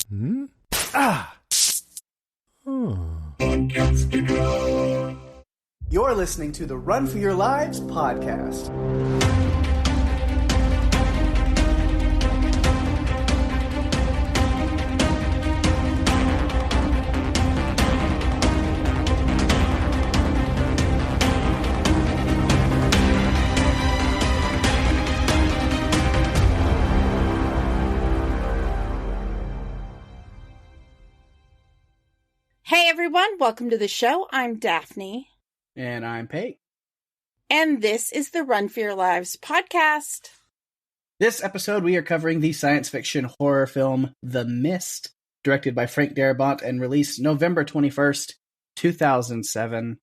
Hmm? Ah! You're listening to the Run for Your Lives podcast. Hey everyone, welcome to the show. I'm Daphne. And I'm Pake. And this is the Run for Your Lives podcast. This episode, we are covering the science fiction horror film The Mist, directed by Frank Darabont and released November 21st, 2007.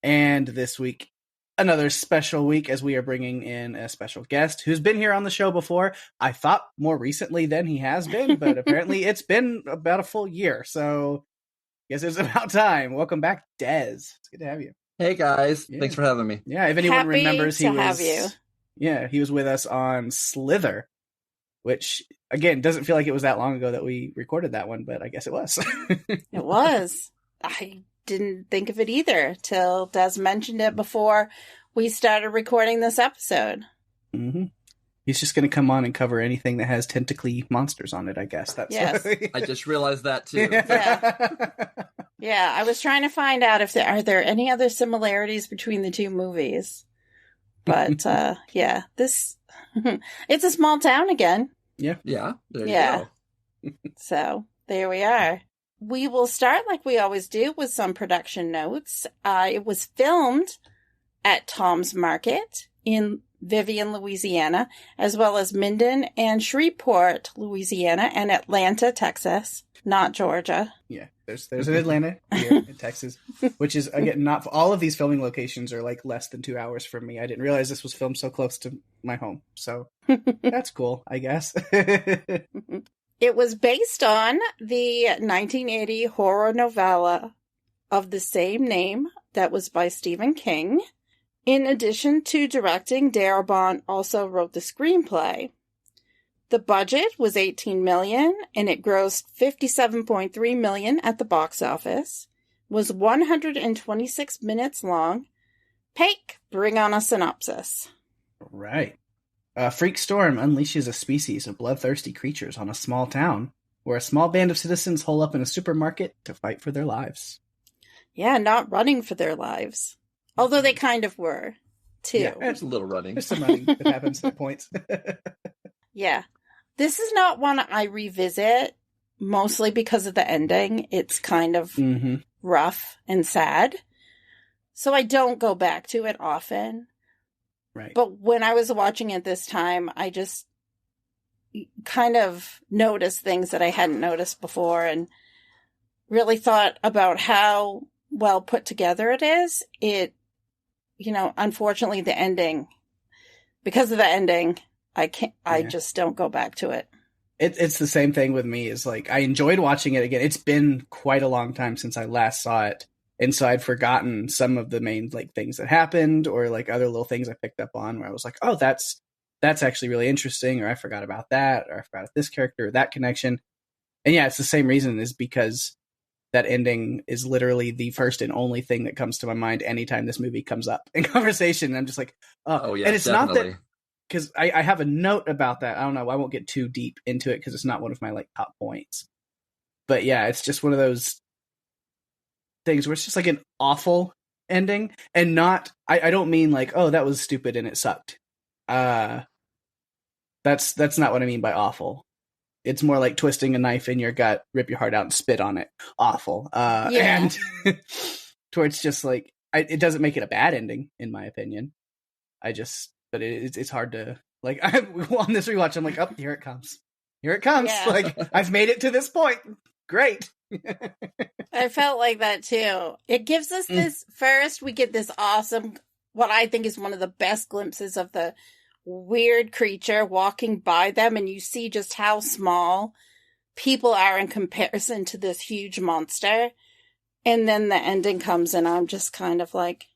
And this week, another special week as we are bringing in a special guest who's been here on the show before. I thought more recently than he has been, but apparently it's been about a full year. So I guess it's about time. Welcome back, Des. It's good to have you. Hey guys, thanks for having me. Yeah, if anyone remembers, he have you. Yeah, he was with us on Slither, which again doesn't feel like it was that long ago that we recorded that one, but I guess it was. It was. I didn't think of it either till Des mentioned it before we started recording this episode. Mm-hmm. He's just going to come on and cover anything that has tentacly monsters on it, I guess. That's yes. I just realized that too. Yeah, I was trying to find out if there are any other similarities between the two movies. But yeah, this it's a small town again. Yeah. Yeah. There you go. So there we are. We will start like we always do with some production notes. It was filmed at Tom's Market in Vivian, Louisiana, as well as Minden and Shreveport, Louisiana, and Atlanta, Texas, not Georgia. Yeah, there's an Atlanta here in Texas, which is, again, not all of these filming locations are like less than 2 hours from me. I didn't realize this was filmed so close to my home, so that's cool, I guess. It was based on the 1980 horror novella of the same name that was by Stephen King. In addition to directing, Darabont also wrote the screenplay. The budget was $18 million, and it grossed $57.3 million at the box office, was 126 minutes long. Pake, bring on a synopsis. Right. A freak storm unleashes a species of bloodthirsty creatures on a small town, where a small band of citizens hole up in a supermarket to fight for their lives. Yeah, not running for their lives. Although they kind of were, too. Yeah, There's a little running. There's some running that happens at points. Yeah. This is not one I revisit, mostly because of the ending. It's kind of rough and sad. So I don't go back to it often. Right. But when I was watching it this time, I just kind of noticed things that I hadn't noticed before and really thought about how well put together it is. Unfortunately the ending, because of the ending, I just don't go back to it. It's the same thing with me. Is like, I enjoyed watching it again. It's been quite a long time since I last saw it. And so I'd forgotten some of the main like things that happened or like other little things I picked up on where I was like, oh, that's actually really interesting. Or I forgot about that, or I forgot this character or that connection. And yeah, it's the same reason, is because that ending is literally the first and only thing that comes to my mind anytime this movie comes up in conversation. And I'm just like, oh yeah. And it's definitely. not that, because I have a note about that. I don't know. I won't get too deep into it because it's not one of my like top points. But yeah, it's just one of those things where it's just like an awful ending, and not. I don't mean like, oh, that was stupid and it sucked. That's not what I mean by awful. It's more like twisting a knife in your gut, rip your heart out, and spit on it. Awful. And to where it's just like, it doesn't make it a bad ending, in my opinion. But it's hard to, like, on this rewatch, I'm like, oh, here it comes. Here it comes. Yeah. Like, I've made it to this point. Great. I felt like that too. It gives us this, first we get this awesome, what I think is one of the best glimpses of the weird creature walking by them, and you see just how small people are in comparison to this huge monster. And then the ending comes, and I'm just kind of like,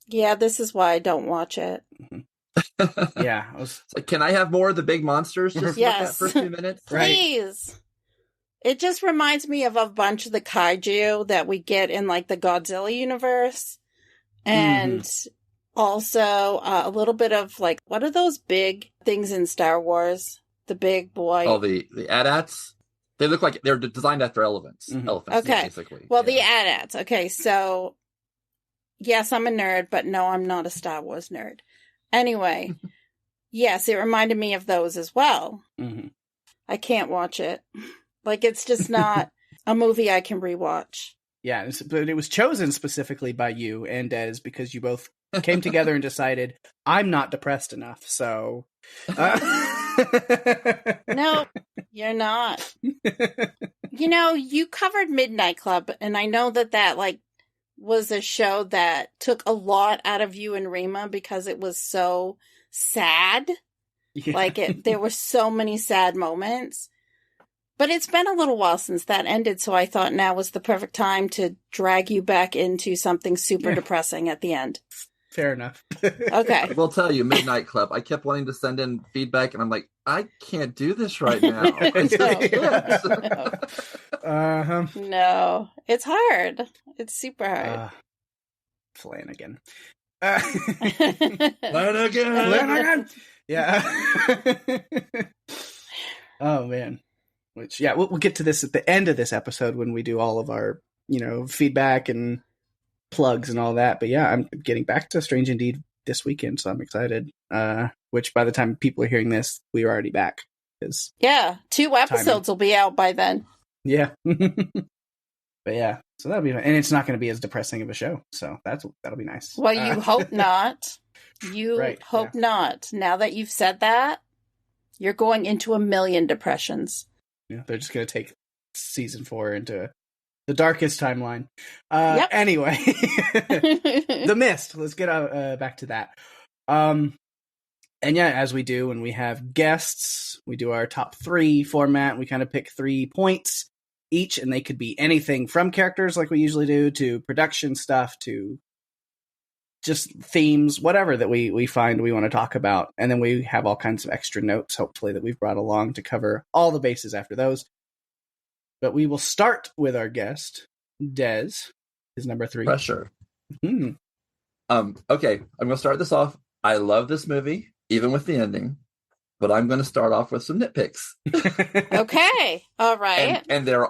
yeah, this is why I don't watch it. Yeah. It's like, can I have more of the big monsters just Yes. with that first few minutes? Please. It just reminds me of a bunch of the kaiju that we get in like the Godzilla universe. And also a little bit of like, what are those big things in Star Wars? The big boy. Oh, the AT-ATs? They look like they're designed after elephants. Elephants, Okay. basically. Well, the AT-ATs. Okay, so yes, I'm a nerd, but no, I'm not a Star Wars nerd. Anyway, yes, it reminded me of those as well. I can't watch it. Like, it's just not a movie I can rewatch. Yeah, but it was chosen specifically by you and Des because you both came together and decided, I'm not depressed enough, so... No, you're not. You know, you covered Midnight Club, and I know that like was a show that took a lot out of you and Rima because it was so sad. Yeah. Like, there were so many sad moments. But it's been a little while since that ended, so I thought now was the perfect time to drag you back into something super depressing at the end. Fair enough. Okay. I will tell you, Midnight Club, I kept wanting to send in feedback, and I'm like, I can't do this right now. No, it's hard. It's super hard. Flanagan. Flanagan! Yeah. Oh, man. Which, yeah, we'll get to this at the end of this episode when we do all of our, feedback and plugs and all that. But yeah, I'm getting back to Strange Indeed this weekend, so I'm excited. Which by the time people are hearing this, we're already back. Yeah, 2 episodes will be out by then. Yeah. But yeah, so that'll be fun. And it's not going to be as depressing of a show, so that'll be nice. Well, you hope not. You hope not. Now that you've said that, you're going into 1 million depressions. Yeah, they're just going to take season 4 into the darkest timeline. Anyway, The Mist. Let's get back to that. And yeah, as we do when we have guests, we do our top 3 format. We kind of pick 3 points each, and they could be anything from characters like we usually do to production stuff to just themes, whatever that we find we want to talk about. And then we have all kinds of extra notes, hopefully, that we've brought along to cover all the bases after those. But we will start with our guest, Des, is number 3. Pressure. Okay, I'm going to start this off. I love this movie, even with the ending, but I'm going to start off with some nitpicks. Okay, all right. And they're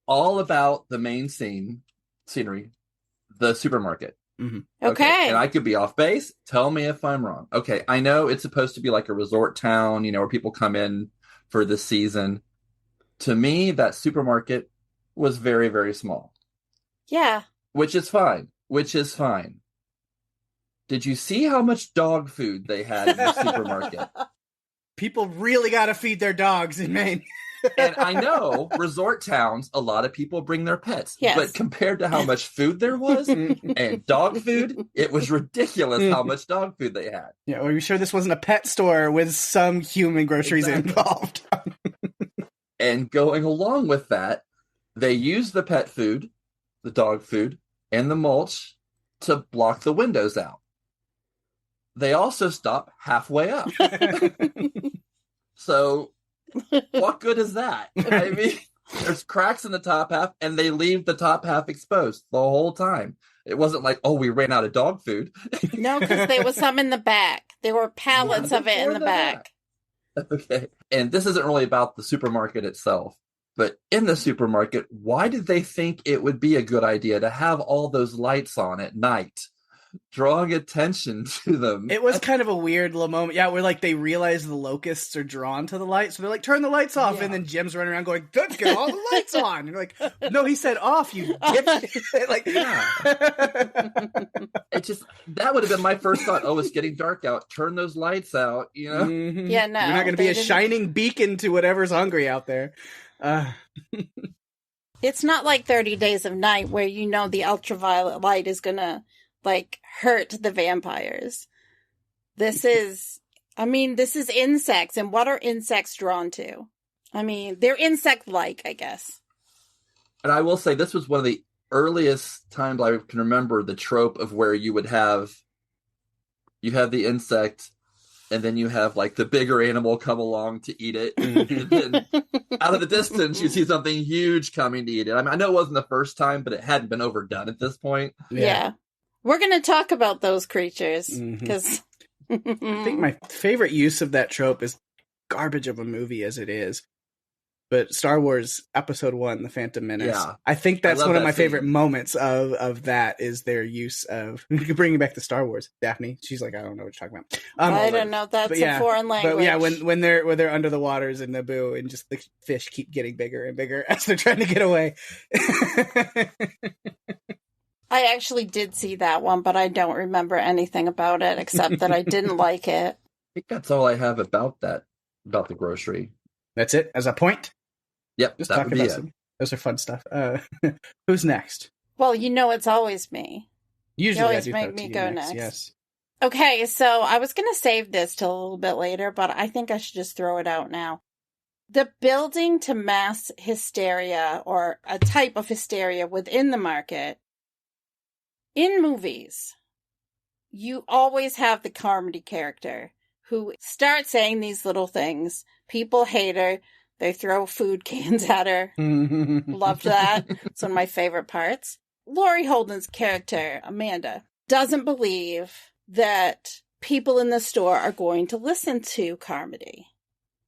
all about the main scenery, the supermarket. Okay. And I could be off base. Tell me if I'm wrong. Okay, I know it's supposed to be like a resort town, where people come in for the season. To me, that supermarket was very, very small. Yeah. Which is fine. Did you see how much dog food they had in the supermarket? People really got to feed their dogs in Maine. And I know resort towns, a lot of people bring their pets. Yes. But compared to how much food there was and dog food, it was ridiculous how much dog food they had. Yeah, are you sure this wasn't a pet store with some human groceries involved? And going along with that, they used the pet food, the dog food, and the mulch to block the windows out. They also stop halfway up. So what good is that? I mean, there's cracks in the top half, and they leave the top half exposed the whole time. It wasn't like, we ran out of dog food. No, because there was some in the back. There were pallets of it in the back. Okay. And this isn't really about the supermarket itself, but in the supermarket, why did they think it would be a good idea to have all those lights on at night? Drawing attention to them. It was kind of a weird little moment. Yeah, where they realize the locusts are drawn to the light, so they're like, turn the lights off, and then Jim's running around going, let's get all the lights on. And you're like, no, he said off, you dipshit. It just, that would have been my first thought. It's getting dark out. Turn those lights out, Mm-hmm. Yeah, no. You're not going to be a shining beacon to whatever's hungry out there. It's not like 30 Days of Night where the ultraviolet light is going to hurt the vampires. This is insects, and what are insects drawn to? I mean, they're insect-like, I guess. And I will say, this was one of the earliest times I can remember the trope of where you have the insect, and then you have like the bigger animal come along to eat it. And then out of the distance, you see something huge coming to eat it. I mean, I know it wasn't the first time, but it hadn't been overdone at this point. Yeah. We're going to talk about those creatures because I think my favorite use of that trope is garbage of a movie as it is. But Star Wars Episode 1, The Phantom Menace, I think that's one of my favorite moments of that is their use of bringing back the Star Wars. Daphne, she's like, I don't know what you're talking about. I don't know. That's a foreign language. But yeah, when they're under the waters in Naboo and just the fish keep getting bigger and bigger as they're trying to get away. I actually did see that one, but I don't remember anything about it except that I didn't like it. I think that's all I have about the grocery. That's it as a point? Yep, just that talk would be about it. some. Those are fun stuff. Who's next? Well, it's always me. Usually you always I do make me go next. Yes. Okay, so I was going to save this till a little bit later, but I think I should just throw it out now. The building to mass hysteria, or a type of hysteria within the market, in movies, you always have the comedy character who starts saying these little things. People hate her. They throw food cans at her. Loved that. It's one of my favorite parts. Laurie Holden's character, Amanda, doesn't believe that people in the store are going to listen to Carmody.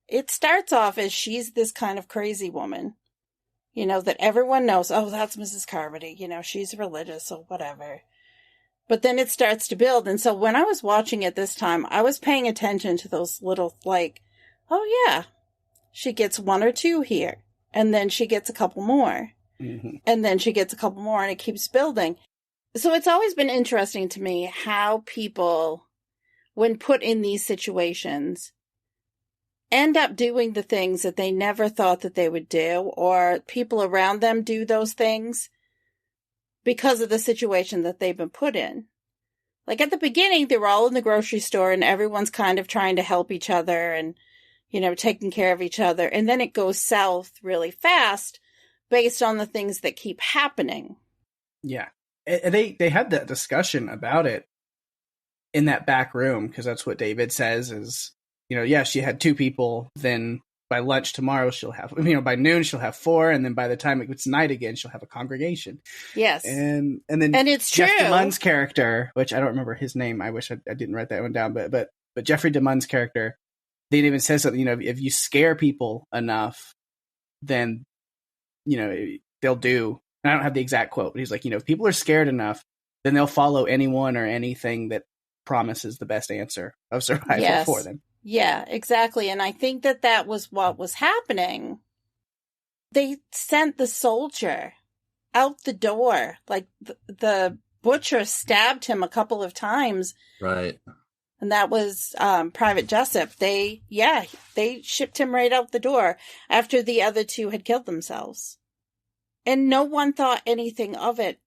It starts off as she's this kind of crazy woman, that everyone knows, oh, that's Mrs. Carmody, she's religious or whatever. But then it starts to build. And so when I was watching it this time, I was paying attention to those little, oh yeah, she gets one or two here. And then she gets a couple more. Mm-hmm. And then she gets a couple more, and it keeps building. So it's always been interesting to me how people, when put in these situations, end up doing the things that they never thought that they would do, or people around them do those things because of the situation that they've been put in. Like at the beginning, they were all in the grocery store and everyone's kind of trying to help each other and, taking care of each other. And then it goes south really fast based on the things that keep happening. Yeah. They had that discussion about it in that back room, because that's what David says is, she had 2 people, then by lunch tomorrow she'll have, by noon she'll have 4, and then by the time it's night again, she'll have a congregation. Yes. And then it's Jeff true. DeMunn's character, which I don't remember his name, I wish I didn't write that one down, but Jeffrey DeMunn's character, they even says something, if you scare people enough, then, they'll do, and I don't have the exact quote, but he's like, if people are scared enough, then they'll follow anyone or anything that promises the best answer of survival for them. Yeah, exactly. And I think that was what was happening. They sent the soldier out the door. Like the butcher stabbed him a couple of times. Right. And that was Private Jessup. They shipped him right out the door after the other 2 had killed themselves. And no one thought anything of it.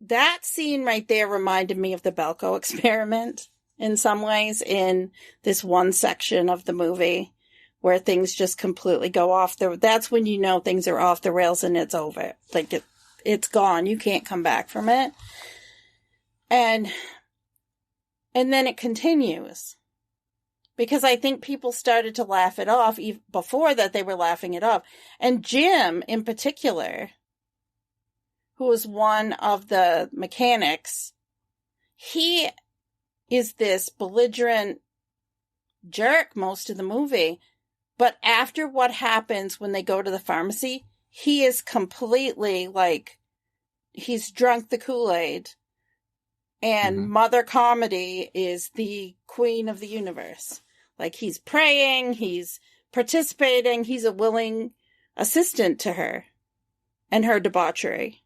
That scene right there reminded me of the Belko experiment in some ways, in this one section of the movie where things just completely go off that's when things are off the rails and it's over. Like it's gone. You can't come back from it. And then it continues. Because I think people started to laugh it off. Even before that, they were laughing it off. And Jim, in particular, who was one of the mechanics, he is this belligerent jerk most of the movie. But after what happens when they go to the pharmacy, he is completely he's drunk the Kool-Aid. And Mother Carmody is the queen of the universe. He's praying, he's participating, he's a willing assistant to her and her debauchery.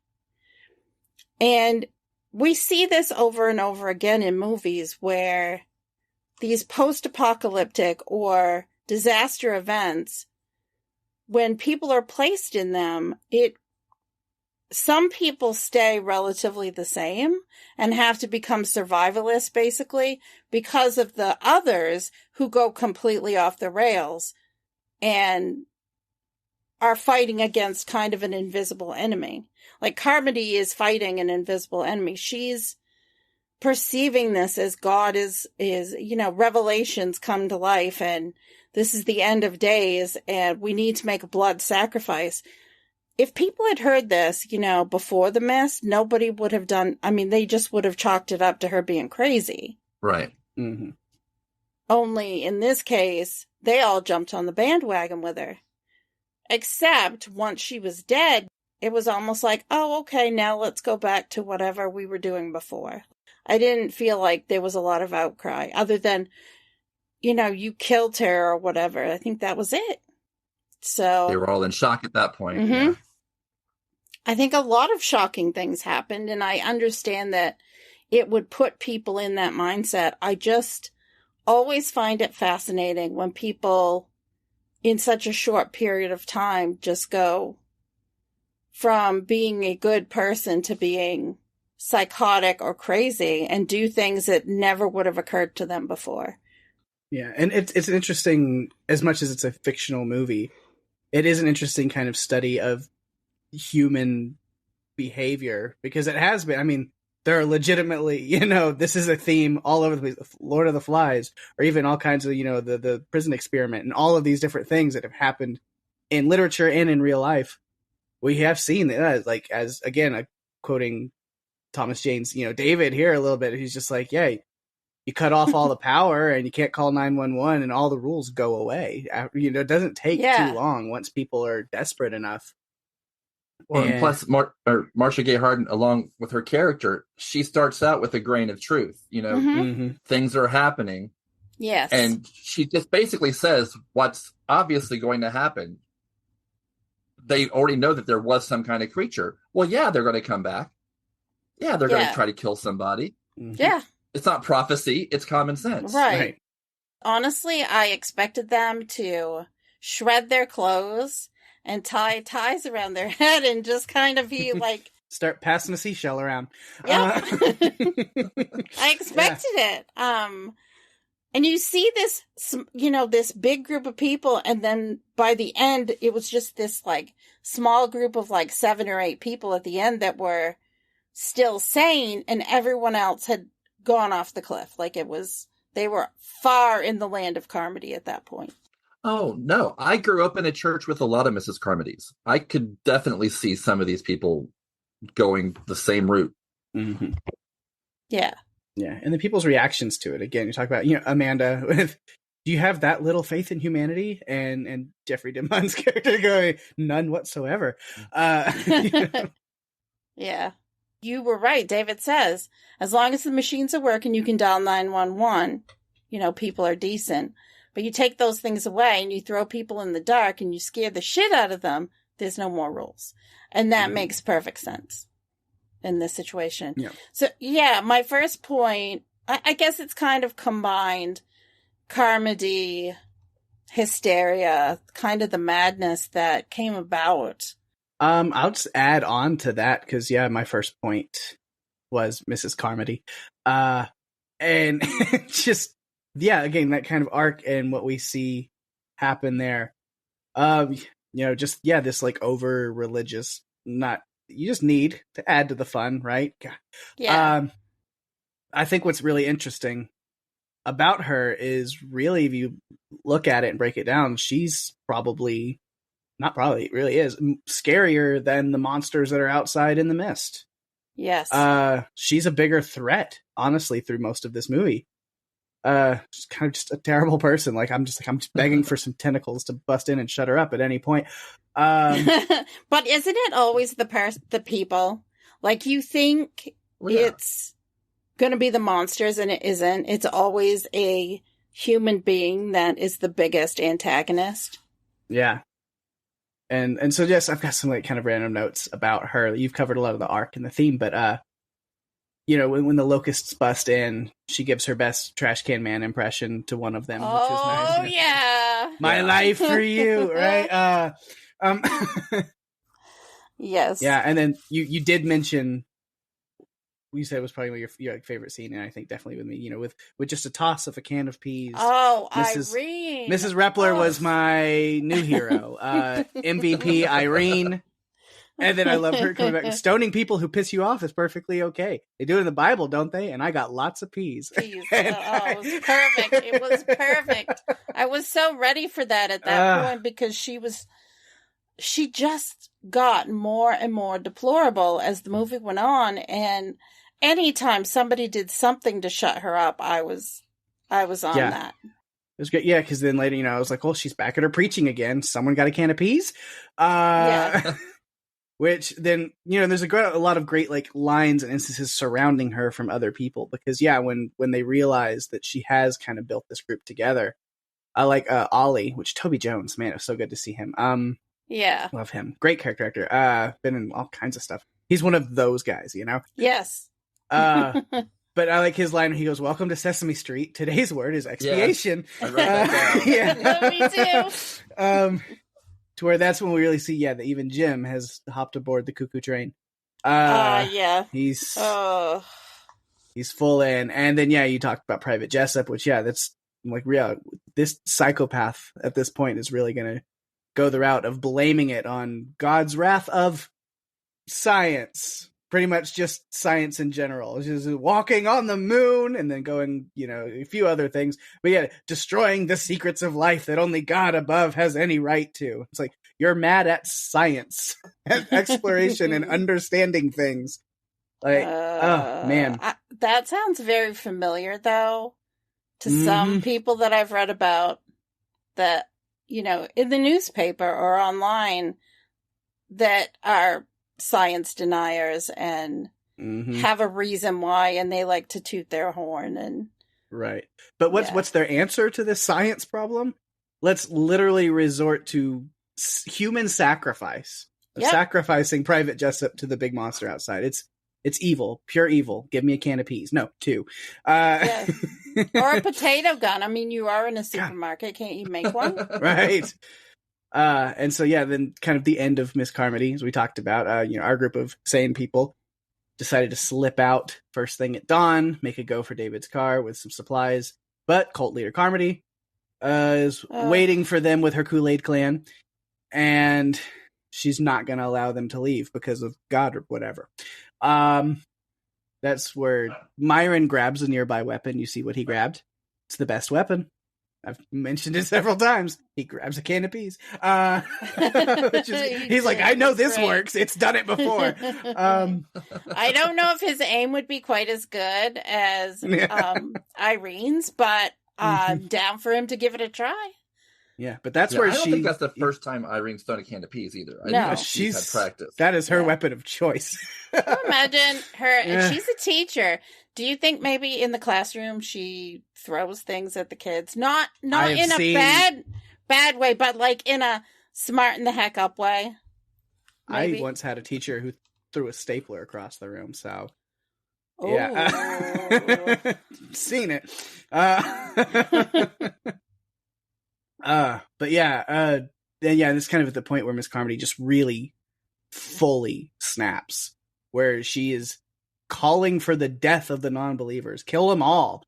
And we see this over and over again in movies where these post-apocalyptic or disaster events, when people are placed in them, some people stay relatively the same and have to become survivalists, basically, because of the others who go completely off the rails and are fighting against kind of an invisible enemy. Like Carmody is fighting an invisible enemy. She's perceiving this as God is, revelations come to life and this is the end of days and we need to make a blood sacrifice. If people had heard this, before the mist, nobody would have they just would have chalked it up to her being crazy. Right. Mm-hmm. Only in this case, they all jumped on the bandwagon with her. Except once she was dead, it was almost like, oh, okay, now let's go back to whatever we were doing before. I didn't feel like there was a lot of outcry other than, you killed her or whatever. I think that was it. So they were all in shock at that point. Mm-hmm. Yeah. I think a lot of shocking things happened, and I understand that it would put people in that mindset. I just always find it fascinating when people in such a short period of time just go from being a good person to being psychotic or crazy and do things that never would have occurred to them before. Yeah, and it's an interesting, as much as it's a fictional movie, it is an interesting kind of study of human behavior, because it has been, there are legitimately, this is a theme all over the place. Lord of the Flies, or even all kinds of, the prison experiment and all of these different things that have happened in literature and in real life. We have seen that, like, as, again, quoting Thomas Jane's, David here a little bit, he's just like, yeah, you cut off all the power and you can't call 911 and all the rules go away. It doesn't take too long once people are desperate enough. Well, and plus, Marcia Gay Harden, along with her character, she starts out with a grain of truth. Things are happening. Yes. And she just basically says what's obviously going to happen. They already know that there was some kind of creature. Well, yeah, they're going to come back. Yeah, they're going to try to kill somebody. Yeah. It's not prophecy. It's common sense. Right. Honestly, I expected them to shred their clothes and tie ties around their head and just kind of be like... Start passing a seashell around. Yeah. I expected it. And you see this, this big group of people, and then by the end, it was just this, like, small group of, like, 7 or 8 people at the end that were still sane, and everyone else had gone off the cliff. Like, they were far in the land of Carmody at that point. Oh, no. I grew up in a church with a lot of Mrs. Carmodys. I could definitely see some of these people going the same route. Mm-hmm. Yeah. Yeah, and the people's reactions to it. Again, you talk about, Amanda, do you have that little faith in humanity? And Jeffrey DeMunn's character going, none whatsoever. Yeah. You were right. David says, as long as the machines are working, you can dial 911. People are decent. But you take those things away and you throw people in the dark and you scare the shit out of them, there's no more rules. And that makes perfect sense in this situation. Yeah. So, my first point, I guess it's kind of combined Carmody, hysteria, kind of the madness that came about. I'll just add on to that because, my first point was Mrs. Carmody. And just, again, that kind of arc and what we see happen there. This like over religious, you just need to add to the fun, right? Yeah. I think what's really interesting about her is really, if you look at it and break it down, she's it really is scarier than the monsters that are outside in the mist. Yes. She's a bigger threat, honestly, through most of this movie. She's kind of just a terrible person. Like, I'm just begging for some tentacles to bust in and shut her up at any point. But isn't it always the people? Like, you think it's going to be the monsters, and it isn't. It's always a human being that is the biggest antagonist. Yeah. And so, yes, I've got some like kind of random notes about her. You've covered a lot of the arc and the theme, but when the locusts bust in, she gives her best trash can man impression to one of them, which is nice. Oh, yeah. My life for you, right? Yes. Yeah, and then you did mention, you said it was probably your favorite scene, and I think definitely with me, with just a toss of a can of peas. Oh, Irene. Mrs. Repler was my new hero. MVP Irene. And then I love her coming back. Stoning people who piss you off is perfectly okay. They do it in the Bible, don't they? And I got lots of peas. Peas. It was perfect. It was perfect. I was so ready for that at that point because she just got more and more deplorable as the movie went on. And anytime somebody did something to shut her up, I was on that. It was good. Yeah, because then later, I was like, well, she's back at her preaching again. Someone got a can of peas? Which then, there's a lot of great like lines and instances surrounding her from other people. Because, when they realize that she has kind of built this group together, I like Ollie, which Toby Jones, man, it was so good to see him. Love him. Great character actor. Been in all kinds of stuff. He's one of those guys, Yes. But I like his line when he goes, "Welcome to Sesame Street. Today's word is expiation." Yes, I wrote that down. Me too. To where that's when we really see, that even Jim has hopped aboard the cuckoo train. He's full in. And then, you talked about Private Jessup, which, that's like real. This psychopath at this point is really going to go the route of blaming it on God's wrath of science. Pretty much just science in general. It's just walking on the moon and then going, a few other things. But destroying the secrets of life that only God above has any right to. It's like, you're mad at science, at exploration and understanding things. Like, oh, man. That sounds very familiar, though, to some people that I've read about that, in the newspaper or online that are science deniers and have a reason why, and they like to toot their horn and right. But what's their answer to this science problem? Let's literally resort to human sacrifice, sacrificing Private Jessup to the big monster outside. It's evil, pure evil. Give me a can of peas. No, 2. Or a potato gun. I mean, you are in a supermarket. Can't you make one? Right. And so, then kind of the end of Miss Carmody, as we talked about, our group of sane people decided to slip out first thing at dawn, make a go for David's car with some supplies. But cult leader Carmody is waiting for them with her Kool-Aid clan, and she's not going to allow them to leave because of God or whatever. That's where Myron grabs a nearby weapon. You see what he grabbed. It's the best weapon. I've mentioned it several times. He grabs a can of peas. He's like, I know this works. It's done it before. I don't know if his aim would be quite as good as Irene's, but I'm down for him to give it a try. Yeah, but that's where I don't think that's the first time Irene's done a can of peas either. I know she's had practice. That is her weapon of choice. Imagine her, and she's a teacher. Do you think maybe in the classroom she throws things at the kids? Not in a bad way, but like in a smart in the heck up way. Maybe? I once had a teacher who threw a stapler across the room, so seen it. But then it's kind of at the point where Miss Carmody just really fully snaps, where she is calling for the death of the non-believers. Kill them all.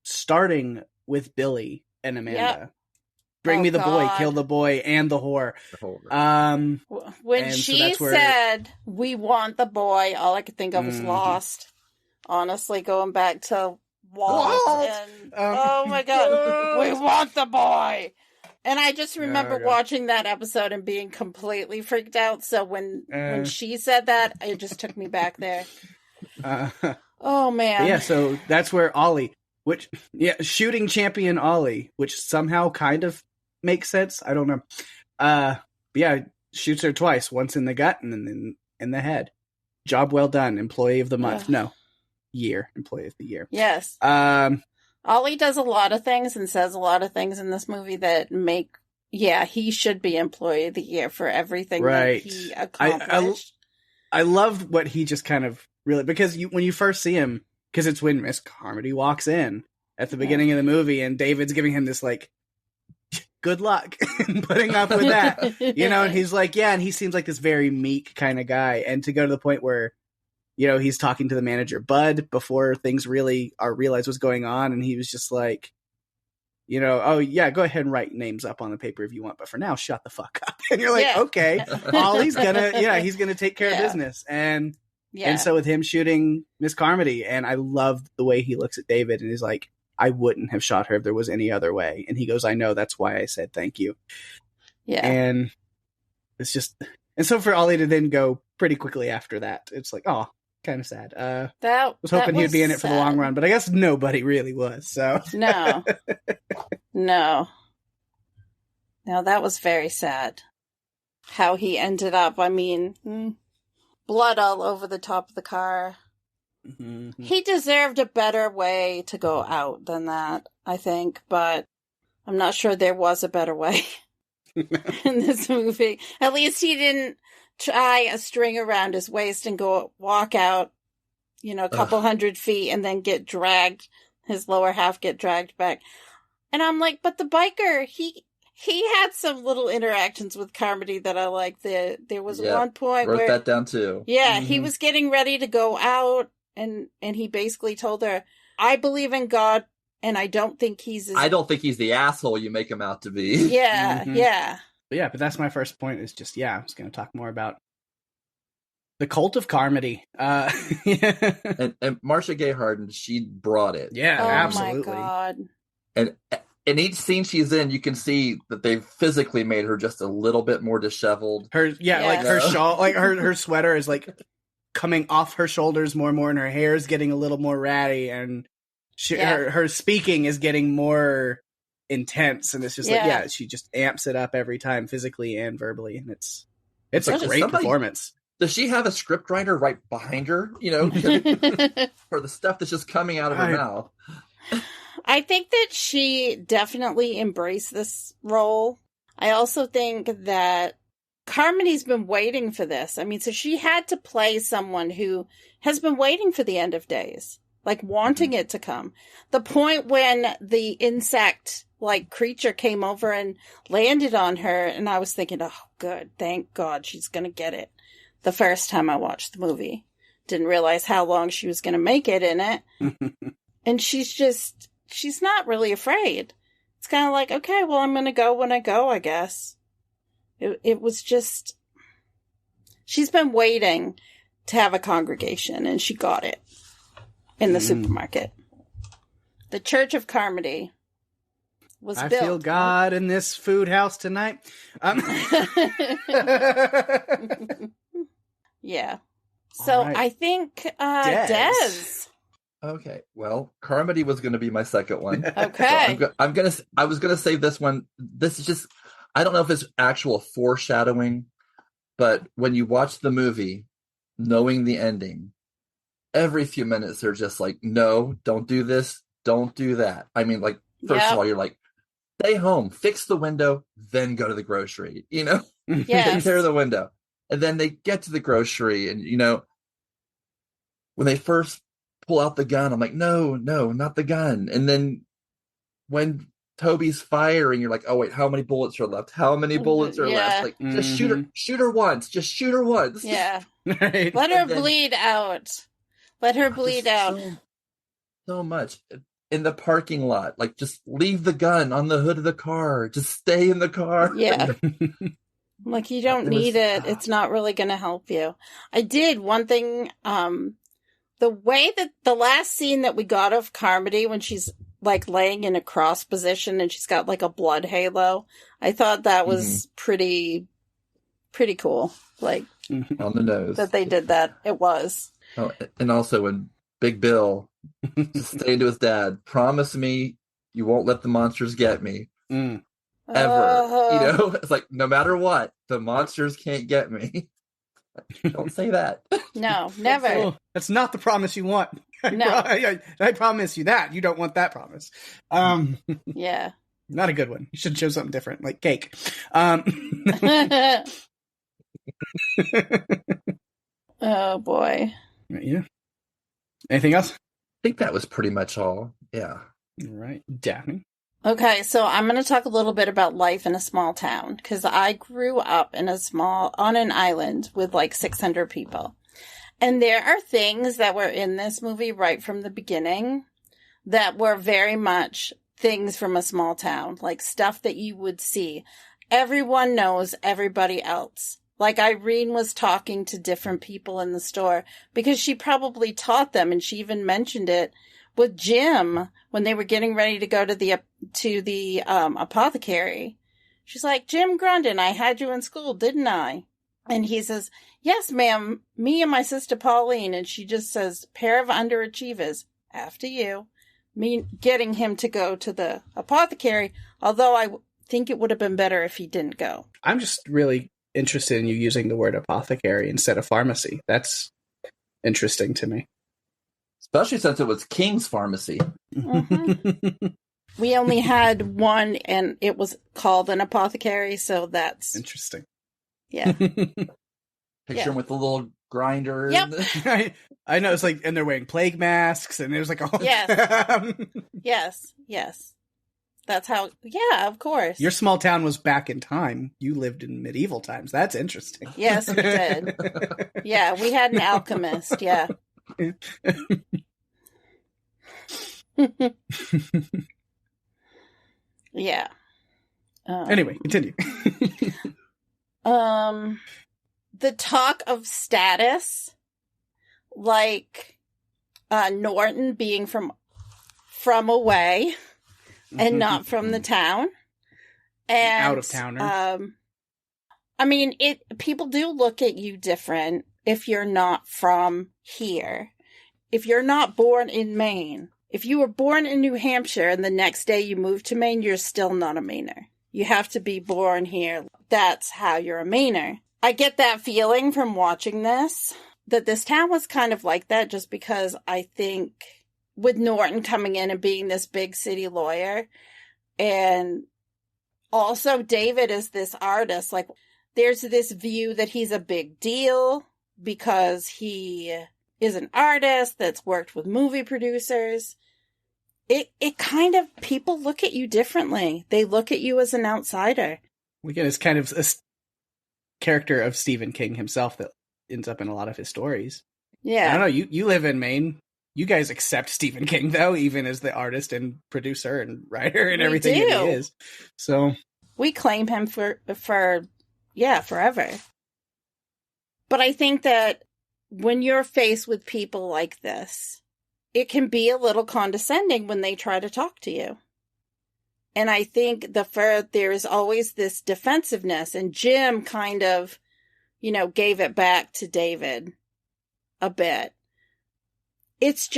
Starting with Billy and Amanda. Yep. Bring me the boy, kill the boy, and the whore. When she said, we want the boy, all I could think of was Lost. Honestly, going back to Walt. And, oh my God, we want the boy. And I just remember watching that episode and being completely freaked out. So when she said that, it just took me back there. Oh man. Yeah, so that's where Ollie, shooting champion Ollie, which somehow kind of makes sense. I don't know. Shoots her twice, once in the gut and then in the head. Job well done, employee of the month. No, employee of the year. Yes. Ollie does a lot of things and says a lot of things in this movie that make, he should be employee of the year for everything that he accomplished. I loved what he just kind of really, because when you first see him, because it's when Miss Carmody walks in at the beginning of the movie and David's giving him this like, good luck and putting up with that, and he's like, and he seems like this very meek kind of guy. And to go to the point where, he's talking to the manager, Bud, before things really are realized what's going on. And he was just like, you know, oh yeah, go ahead and write names up on the paper if you want, but for now, shut the fuck up. And you're like, okay, Ollie's he's gonna take care of business. And so with him shooting Miss Carmody, and I loved the way he looks at David and he's like, I wouldn't have shot her if there was any other way. And he goes, I know, that's why I said thank you. Yeah. And it's just, and so for Ollie to then go pretty quickly after that, it's like, oh, kind of sad. I was hoping he'd be in it for the long run, but I guess nobody really was. So no, that was very sad. How he ended up. I mean, blood all over the top of the car. Mm-hmm. He deserved a better way to go out than that, I think, but I'm not sure there was a better way in this movie. At least he didn't tie a string around his waist and walk out, you know, a couple hundred feet and then get dragged, his lower half get dragged back. And I'm like, but the biker, he had some little interactions with Carmody that I liked. There was one point wrote where that down too. Yeah, he was getting ready to go out and he basically told her, I believe in God and I don't think he's the asshole you make him out to be. Yeah, yeah. But that's my first point is just, I was going to talk more about the cult of Carmody. And Marcia Gay Harden, she brought it. Yeah, absolutely. Oh my God. And in each scene she's in, you can see that they've physically made her just a little bit more disheveled. Like her shawl, like her sweater is like coming off her shoulders more and more, and her hair is getting a little more ratty, and her speaking is getting more intense, and it's just she just amps it up every time, physically and verbally, and it's a great performance. Does she have a scriptwriter right behind her? You know, for the stuff that's just coming out of her mouth. I think that she definitely embraced this role. I also think that Carmody's been waiting for this. I mean, so she had to play someone who has been waiting for the end of days, like wanting it to come. The point when the insect-like creature came over and landed on her, and I was thinking, oh, good, thank God she's going to get it. The first time I watched the movie. Didn't realize how long she was going to make it in it. And she's not really afraid. It's kind of like, okay, well, I'm going to go when I go, I guess. It was just, she's been waiting to have a congregation, and she got it in the supermarket. The Church of Carmody was built. I feel God in this food house tonight. Yeah. So right. I think Des. Okay. Well, Carmody was going to be my second one. Okay. So I was going to save this one. This is just, I don't know if it's actual foreshadowing, but when you watch the movie, knowing the ending, every few minutes they're just like, no, don't do this, don't do that. I mean, like, first of all, you're like, stay home, fix the window, then go to the grocery, you know? Yes. Take care of the window. And then they get to the grocery, and, you know, when they first pull out the gun, I'm like, no, not the gun. And then when Toby's firing, you're like, oh, wait, how many bullets are left? How many bullets are left? Like, just shoot her once. Just shoot her once. Yeah. Right. Let her bleed out. Let her bleed out. So much. In the parking lot. Like, just leave the gun on the hood of the car. Just stay in the car. Yeah. Like, you don't need it. It's not really going to help you. I did one thing, the way that the last scene that we got of Carmody when she's like laying in a cross position and she's got like a blood halo, I thought that was pretty cool. Like, on the nose. That they did that. It was. Oh, and also when Big Bill just saying to his dad, promise me you won't let the monsters get me. Ever. You know, it's like, no matter what, the monsters can't get me. Don't say that. No, never. Oh, that's not the promise you want. No. I promise you that. You don't want that promise. Yeah. Not a good one. You should show something different, like cake. Oh, boy. Yeah. Anything else? I think that was pretty much all. Yeah. All right. Daphne. Okay, so I'm going to talk a little bit about life in a small town, because I grew up on an island with like 600 people. And there are things that were in this movie right from the beginning that were very much things from a small town, like stuff that you would see. Everyone knows everybody else. Like Irene was talking to different people in the store because she probably taught them, and she even mentioned it with Jim when they were getting ready to go to the apothecary. She's like, "Jim Grundon, I had you in school, didn't I?" And he says, "Yes, ma'am, me and my sister Pauline." And she just says, "Pair of underachievers, after you." Me getting him to go to the apothecary, although I think it would have been better if he didn't go. I'm just really interested in you using the word apothecary instead of pharmacy. That's interesting to me. Especially since it was King's Pharmacy. Mm-hmm. We only had one, and it was called an apothecary, so that's... Interesting. Yeah. Picture him with the little grinder. Yep. I know, it's like, and they're wearing plague masks, and there's like all... Yes. Yes. That's how... Yeah, of course. Your small town was back in time. You lived in medieval times. That's interesting. Yes, we did. Yeah, we had an alchemist, yeah. Yeah. Anyway, continue. The talk of status, like Norton being from away and not from the town, and out of towner. I mean, people do look at you different if you're not from here. If you're not born in Maine. If you were born in New Hampshire and the next day you moved to Maine, you're still not a Mainer. You have to be born here. That's how you're a Mainer. I get that feeling from watching this, that this town was kind of like that, just because I think with Norton coming in and being this big city lawyer, and also David is this artist, like there's this view that he's a big deal because he is an artist that's worked with movie producers. It kind of, people look at you differently. They look at you as an outsider. Again, it's kind of a character of Stephen King himself that ends up in a lot of his stories. Yeah. I don't know, you live in Maine. You guys accept Stephen King, though, even as the artist and producer and writer and everything that he is. So we claim him for forever. But I think that when you're faced with people like this, it can be a little condescending when they try to talk to you. And I think there is always this defensiveness, and Jim kind of, gave it back to David a bit. It's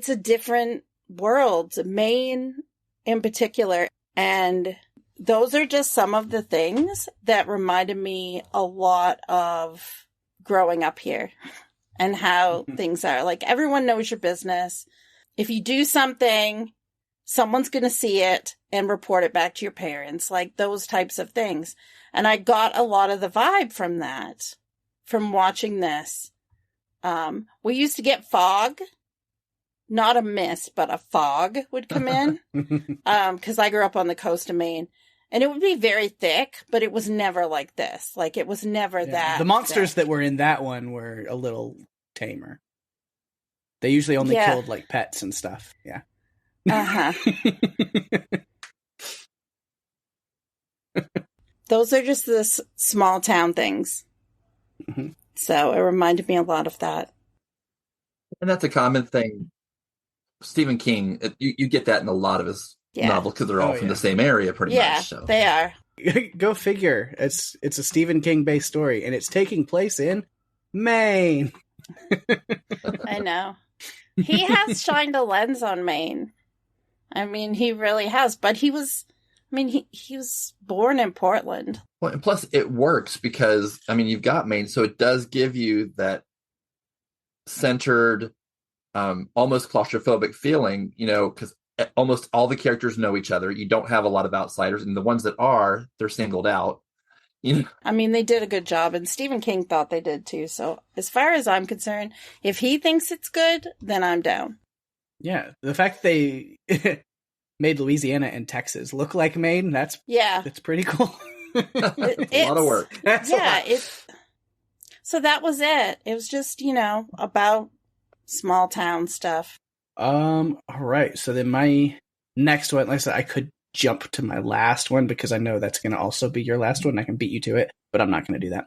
a different world, Maine in particular. And those are just some of the things that reminded me a lot of growing up here and how things are. Like, everyone knows your business. If you do something, someone's going to see it and report it back to your parents, like those types of things. And I got a lot of the vibe from that, from watching this. We used to get fog, not a mist, but a fog would come in, because I grew up on the coast of Maine. And it would be very thick, but it was never like this. Like, it was never that. The monsters that were in that one were a little tamer. They usually only killed, like, pets and stuff. Yeah. Uh-huh. Those are just the small town things. Mm-hmm. So it reminded me a lot of that. And that's a common thing. Stephen King, you get that in a lot of his novels because they're all from the same area pretty much. So. They are. Go figure. It's a Stephen King-based story, and it's taking place in Maine. I know. He has shined a lens on Maine. I mean, he really has. But he was born in Portland. Well, and plus, it works because, you've got Maine, so it does give you that centered, almost claustrophobic feeling, because almost all the characters know each other. You don't have a lot of outsiders, and the ones that are, they're singled out. They did a good job, and Stephen King thought they did too. So as far as I'm concerned, if he thinks it's good, then I'm down. Yeah, the fact they made Louisiana and Texas look like Maine, that's pretty cool. It's a lot of work. So that was it. It was just, about small town stuff. All right. So then my next one, like I said, I could jump to my last one because I know that's going to also be your last one. I can beat you to it, but I'm not going to do that.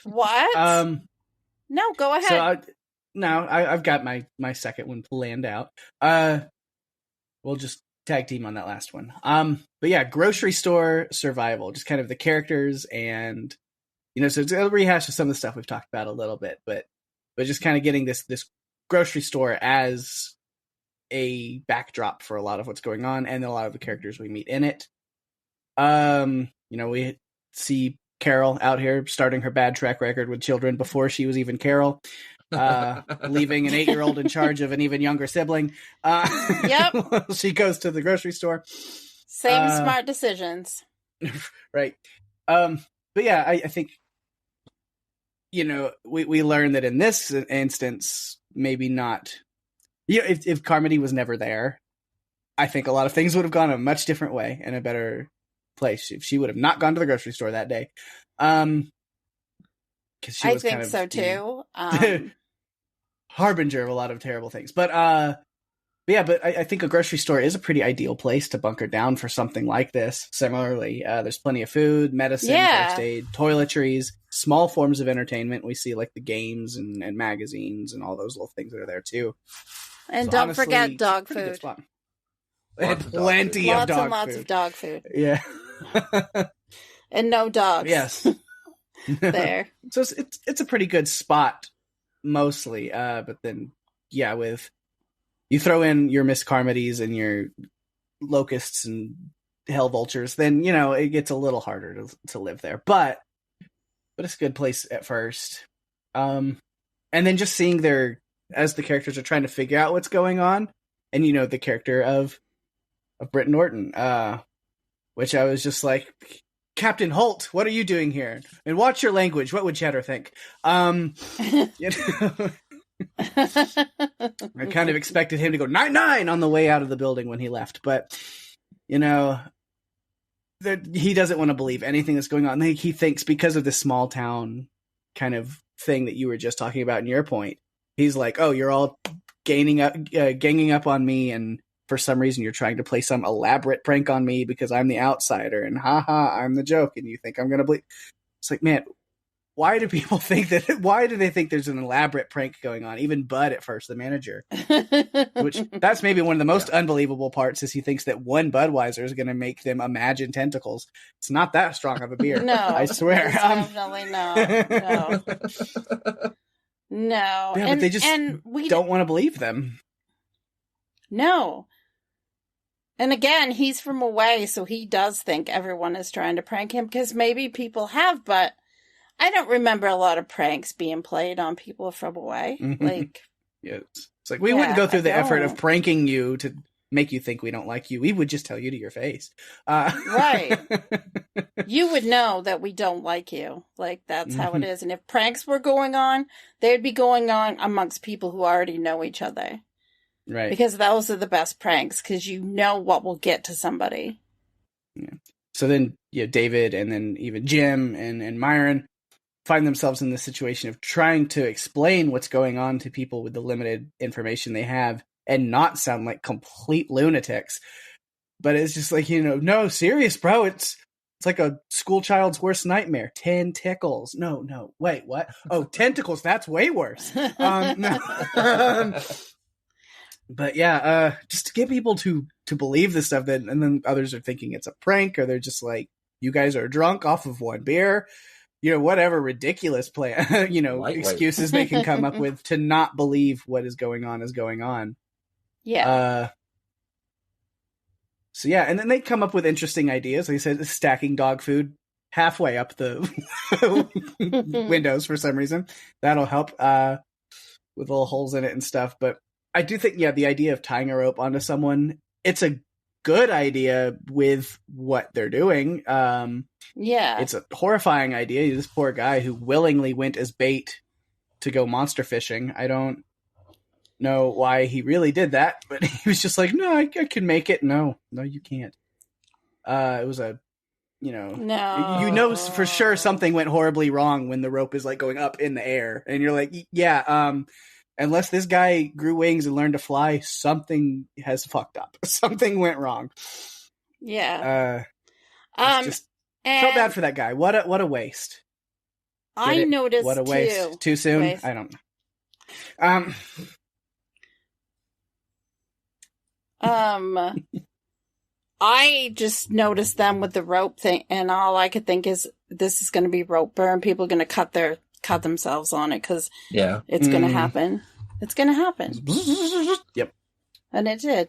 What? No, go ahead. I've got my second one planned out. We'll just tag team on that last one. But yeah, grocery store survival, just kind of the characters and, so it's a rehash of some of the stuff we've talked about a little bit, but just kind of getting this grocery store as a backdrop for a lot of what's going on and a lot of the characters we meet in it. We see Carol out here starting her bad track record with children before she was even Carol, leaving an 8-year-old in charge of an even younger sibling. Yep. She goes to the grocery store. Same smart decisions. Right. But yeah, I think, we learn that in this instance, maybe not. If Carmody was never there, I think a lot of things would have gone a much different way and a better place if she would have not gone to the grocery store that day. Because she was I think so too. Harbinger of a lot of terrible things. But I think a grocery store is a pretty ideal place to bunker down for something like this. Similarly, there's plenty of food, medicine, first aid, toiletries, small forms of entertainment. We see like the games and magazines and all those little things that are there too. And so don't forget dog food. Plenty of dog food. Lots of dog food. Yeah. And no dogs. Yes. There. So it's a pretty good spot mostly. But then, with you throw in your Miss Carmodys and your locusts and hell vultures, then, it gets a little harder to live there. But it's a good place at first. And then just seeing as the characters are trying to figure out what's going on, and the character of Britt Norton, which I was just like, Captain Holt, what are you doing here? And watch your language. What would Cheddar think? I kind of expected him to go 9-9 on the way out of the building when he left, but he doesn't want to believe anything that's going on. He thinks because of the small town kind of thing that you were just talking about in your point, he's like, oh, you're all ganging up on me, and for some reason you're trying to play some elaborate prank on me because I'm the outsider, and I'm the joke, and you think I'm gonna believe. It's like, man, why do people think that? Why do they think there's an elaborate prank going on? Even Bud at first, the manager, which that's maybe one of the most unbelievable parts, is he thinks that one Budweiser is going to make them imagine tentacles. It's not that strong of a beer. No, I swear. Definitely no. No. Yeah, but they just don't want to believe them. No. And again, he's from away, so he does think everyone is trying to prank him, because maybe people have, but I don't remember a lot of pranks being played on people from away. Mm-hmm. Like, it's like, we wouldn't go through the effort of pranking you to make you think we don't like you. We would just tell you to your face. Right. You would know that we don't like you. Like, that's how it is. And if pranks were going on, they'd be going on amongst people who already know each other. Right. Because those are the best pranks, because you know what will get to somebody. Yeah. So then, David and then even Jim and Myron find themselves in the situation of trying to explain what's going on to people with the limited information they have and not sound like complete lunatics. But it's just like, no, serious, bro. It's like a school child's worst nightmare. 10 tickles. No. Wait, what? Oh, tentacles. That's way worse. But yeah, just to get people to believe this stuff, and then others are thinking it's a prank, or they're just like, you guys are drunk off of one beer. Whatever ridiculous excuses they can come up with to not believe what is going on is going on. Yeah. So yeah, and then they come up with interesting ideas. Like I said, stacking dog food halfway up the windows for some reason. That'll help with little holes in it and stuff. But I do think, the idea of tying a rope onto someone, it's a good idea with what they're doing. It's a horrifying idea. This poor guy who willingly went as bait to go monster fishing. I don't know why he really did that, but he was just like, no, I can make it. No, you can't. It was a, no, for sure something went horribly wrong when the rope is like going up in the air, and you're like, yeah. unless this guy grew wings and learned to fly, something has fucked up. Something went wrong. Yeah. Just felt bad for that guy. What a waste. I noticed what a waste. Too soon? I don't know. I just noticed them with the rope thing, and all I could think is this is going to be rope burn. People are going to cut themselves on it because it's going to happen. It's going to happen. Yep. And it did.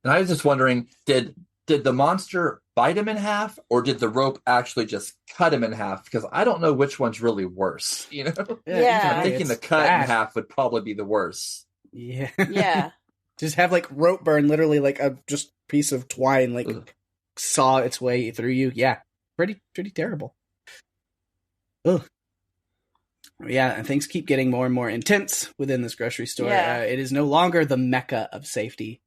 And I was just wondering, did the monster bite him in half, or did the rope actually just cut him in half? Because I don't know which one's really worse. You know? Yeah. I'm thinking the cut in half would probably be the worst. Yeah. Yeah. Just have like rope burn, literally like a just piece of twine, like saw its way through you. Yeah, pretty terrible. Ugh. Yeah, and things keep getting more and more intense within this grocery store. Yeah. It is no longer the mecca of safety.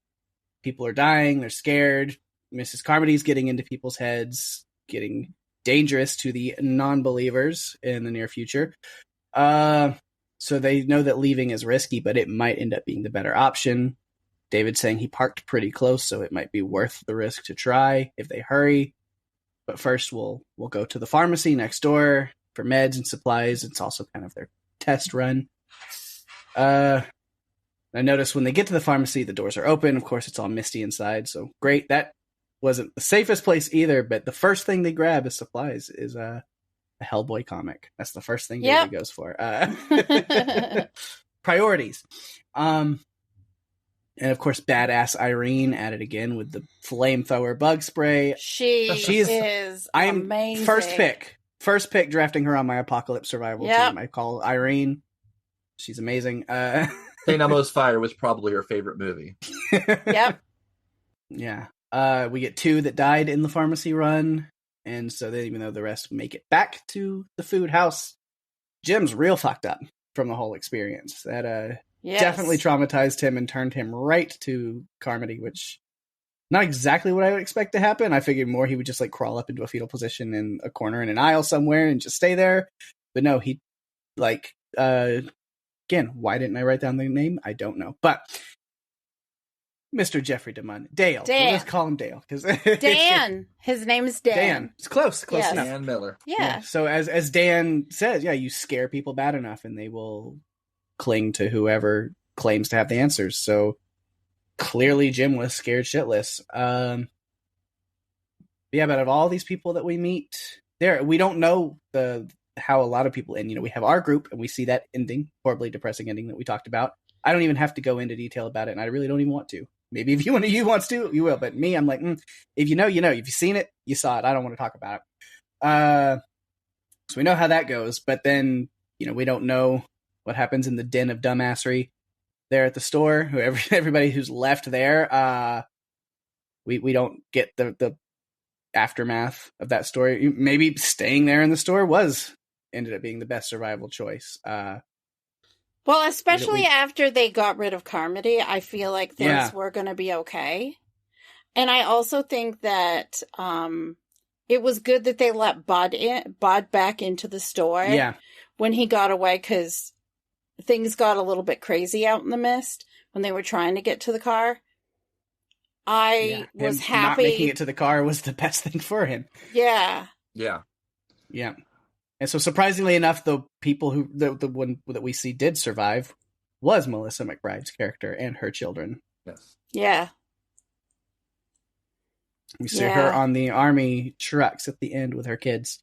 People are dying. They're scared. Mrs. Carmody's getting into people's heads, getting dangerous to the non-believers in the near future. So they know that leaving is risky, but it might end up being the better option. David's saying he parked pretty close, so it might be worth the risk to try if they hurry. But first, we'll go to the pharmacy next door for meds and supplies. It's also kind of their test run. I notice when they get to the pharmacy, the doors are open. Of course, it's all misty inside, so great. That wasn't the safest place either, but the first thing they grab as supplies is a Hellboy comic. That's the first thing David goes for. Priorities. And of course, badass Irene at it again with the flamethrower bug spray. She is amazing. First pick drafting her on my apocalypse survival team. I call Irene. She's amazing. St. Elmo's Fire was probably her favorite movie. Yep. Yeah. We get 2 that died in the pharmacy run. And so then even though the rest make it back to the food house, Jim's real fucked up from the whole experience. That definitely traumatized him and turned him right to Carmody, which not exactly what I would expect to happen. I figured more he would just like crawl up into a fetal position in a corner in an aisle somewhere and just stay there. But no, he like again, why didn't I write down the name? I don't know. But Mr. Jeffrey DeMunn. Dale. We'll just call him Dale. Dan. His name is Dan. Dan. It's close enough. Dan Miller. Yeah. So as Dan says, you scare people bad enough and they will cling to whoever claims to have the answers. So clearly Jim was scared shitless. But out of all these people that we meet there, we don't know how a lot of people end. We have our group and we see that ending, horribly depressing ending that we talked about. I don't even have to go into detail about it, and I really don't even want to. Maybe if you wants to, you will. But me, I'm like, if you know, you know. If you've seen it, you saw it. I don't want to talk about it. So we know how that goes. But then, we don't know what happens in the den of dumbassery there at the store. Everybody who's left there, we don't get the aftermath of that story. Maybe staying there in the store ended up being the best survival choice. Well, especially after they got rid of Carmody, I feel like things were going to be okay. And I also think that it was good that they let Bud back into the store when he got away, because things got a little bit crazy out in the mist when they were trying to get to the car. I was happy. Not making it to the car was the best thing for him. Yeah. Yeah. Yeah. And so, surprisingly enough, the people the one that we see did survive was Melissa McBride's character and her children. Yes. Yeah. We see her on the army trucks at the end with her kids.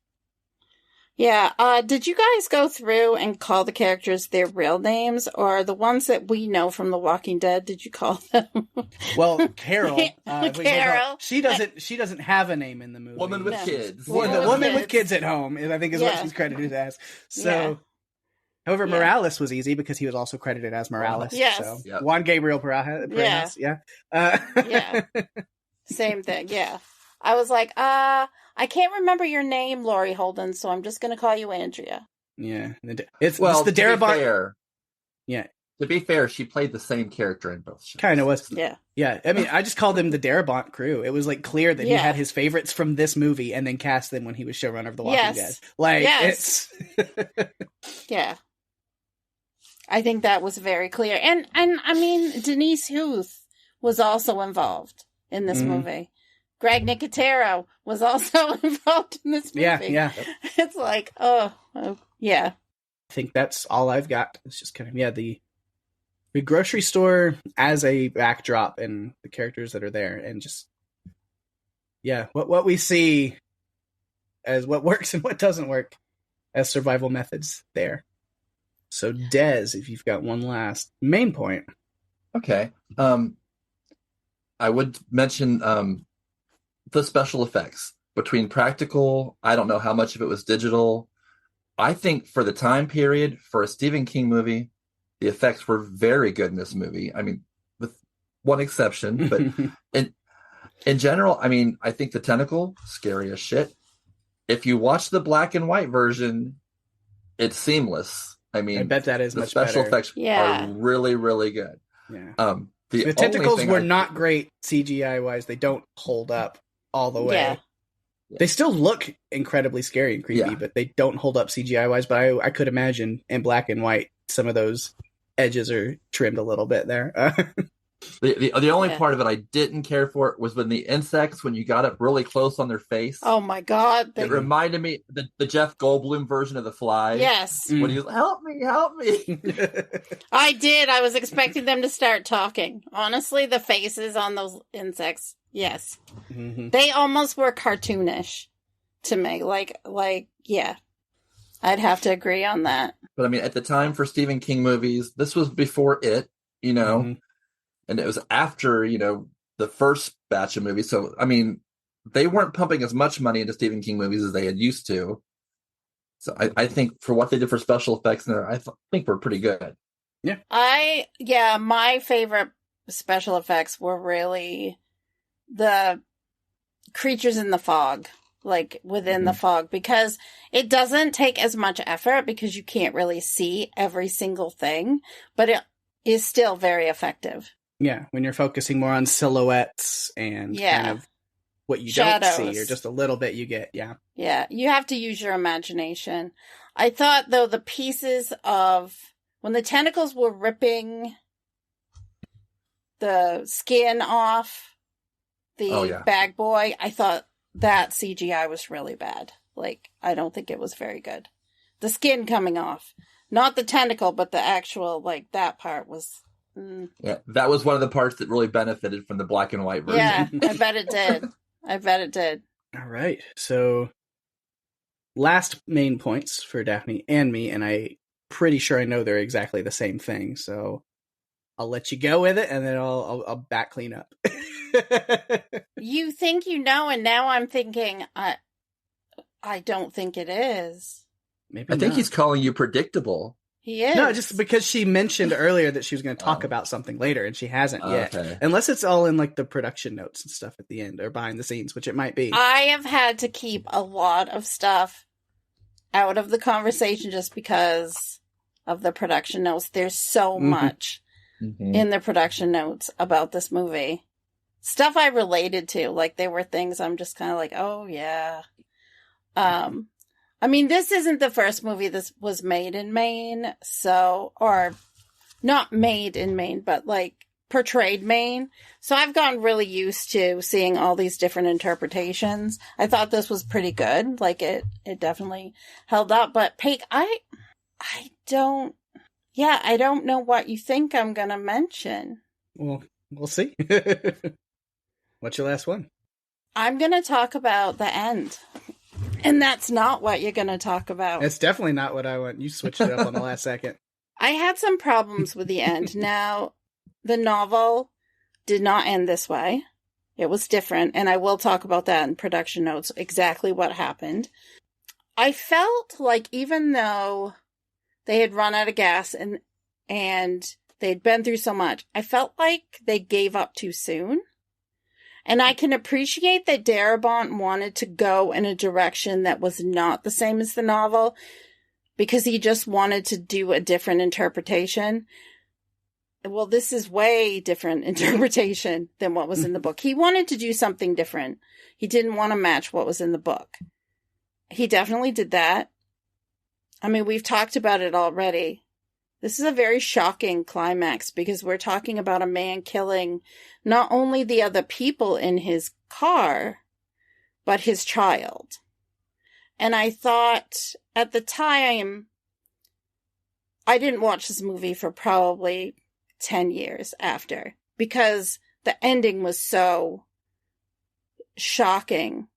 Yeah. Did you guys go through and call the characters their real names, or the ones that we know from The Walking Dead? Did you call them? Well, Carol. Carol. She doesn't have a name in the movie. Woman with kids. The woman with kids at home, I think, is what she's credited as. So, however, Morales was easy because he was also credited as Morales. Yes. So Juan Gabriel Morales. Yeah. Same thing. Yeah. I was like, I can't remember your name, Laurie Holden, so I'm just going to call you Andrea. Yeah. It's the Darabont. Yeah. To be fair, she played the same character in both shows. Kind of was. Yeah. Yeah. I mean, I just called him the Darabont crew. It was like clear that he had his favorites from this movie and then cast them when he was showrunner of The Walking Dead. Like, it's... Yeah. I think that was very clear. And I mean, Denise Huth was also involved in this movie. Greg Nicotero was also involved in this movie. Yeah. It's like, oh, yeah. I think that's all I've got. It's just kind of, the grocery store as a backdrop and the characters that are there, and just, what we see as what works and what doesn't work as survival methods there. So, Des, if you've got one last main point. Okay. I would mention the special effects. Between practical, I don't know how much of it was digital. I think for the time period, for a Stephen King movie, the effects were very good in this movie. I mean, with one exception, but in general, I mean, I think the tentacle, scary as shit. If you watch the black and white version, it's seamless. I mean, I bet that is the much special better. effects are really, really good. Yeah. The tentacles were not great CGI wise. They don't hold up all the way. Yeah. They still look incredibly scary and creepy, but they don't hold up CGI wise. But I could imagine in black and white, some of those edges are trimmed a little bit there. The only part of it I didn't care for was when the insects, when you got up really close on their face. Oh my God. It reminded me the Jeff Goldblum version of The Fly. Yes. When he was, help me. I did. I was expecting them to start talking. Honestly, the faces on those insects, yes. Mm-hmm. They almost were cartoonish to me. Like, yeah. I'd have to agree on that. But I mean, at the time for Stephen King movies, this was before It, and it was after, the first batch of movies. So, I mean, they weren't pumping as much money into Stephen King movies as they had used to. So I think for what they did for special effects in there, I think we're pretty good. Yeah. My favorite special effects were really the creatures in the fog, like within the fog, because it doesn't take as much effort because you can't really see every single thing, but it is still very effective. Yeah, when you're focusing more on silhouettes and kind of what you Shadows. don't see, or just a little bit you get, Yeah, you have to use your imagination. I thought, though, the pieces of... when the tentacles were ripping the skin off the bag boy, I thought that CGI was really bad. Like, I don't think it was very good. The skin coming off. Not the tentacle, but the actual, that part was... Yeah, that was one of the parts that really benefited from the black and white version. Yeah, I bet it did. All right, so last main points for Daphne and me, and I'm pretty sure I know they're exactly the same thing, so I'll let you go with it, and then I'll back clean up. You think you know, and now I'm thinking, I don't think it is. Maybe I think he's calling you predictable. He is. No, just because she mentioned earlier that she was going to talk about something later, and she hasn't yet. Okay. Unless it's all in the production notes and stuff at the end, or behind the scenes, which it might be. I have had to keep a lot of stuff out of the conversation just because of the production notes. There's so much in the production notes about this movie. Stuff I related to. They were things I'm just kind of like, oh, yeah. I mean, this isn't the first movie that was made in Maine, or not made in Maine, but portrayed Maine. So I've gotten really used to seeing all these different interpretations. I thought this was pretty good. It definitely held up. But Pake, I don't know what you think I'm going to mention. Well, we'll see. What's your last one? I'm going to talk about the end. And that's not what you're going to talk about. It's definitely not what I want. You switched it up on the last second. I had some problems with the end. Now, the novel did not end this way. It was different, and I will talk about that in production notes, exactly what happened. I felt like even though they had run out of gas and they'd been through so much, I felt like they gave up too soon. And I can appreciate that Darabont wanted to go in a direction that was not the same as the novel because he just wanted to do a different interpretation. Well, this is way different interpretation than what was in the book. He wanted to do something different. He didn't want to match what was in the book. He definitely did that. I mean, we've talked about it already. This is a very shocking climax because we're talking about a man killing not only the other people in his car, but his child. And I thought at the time, I didn't watch this movie for probably 10 years after because the ending was so shocking.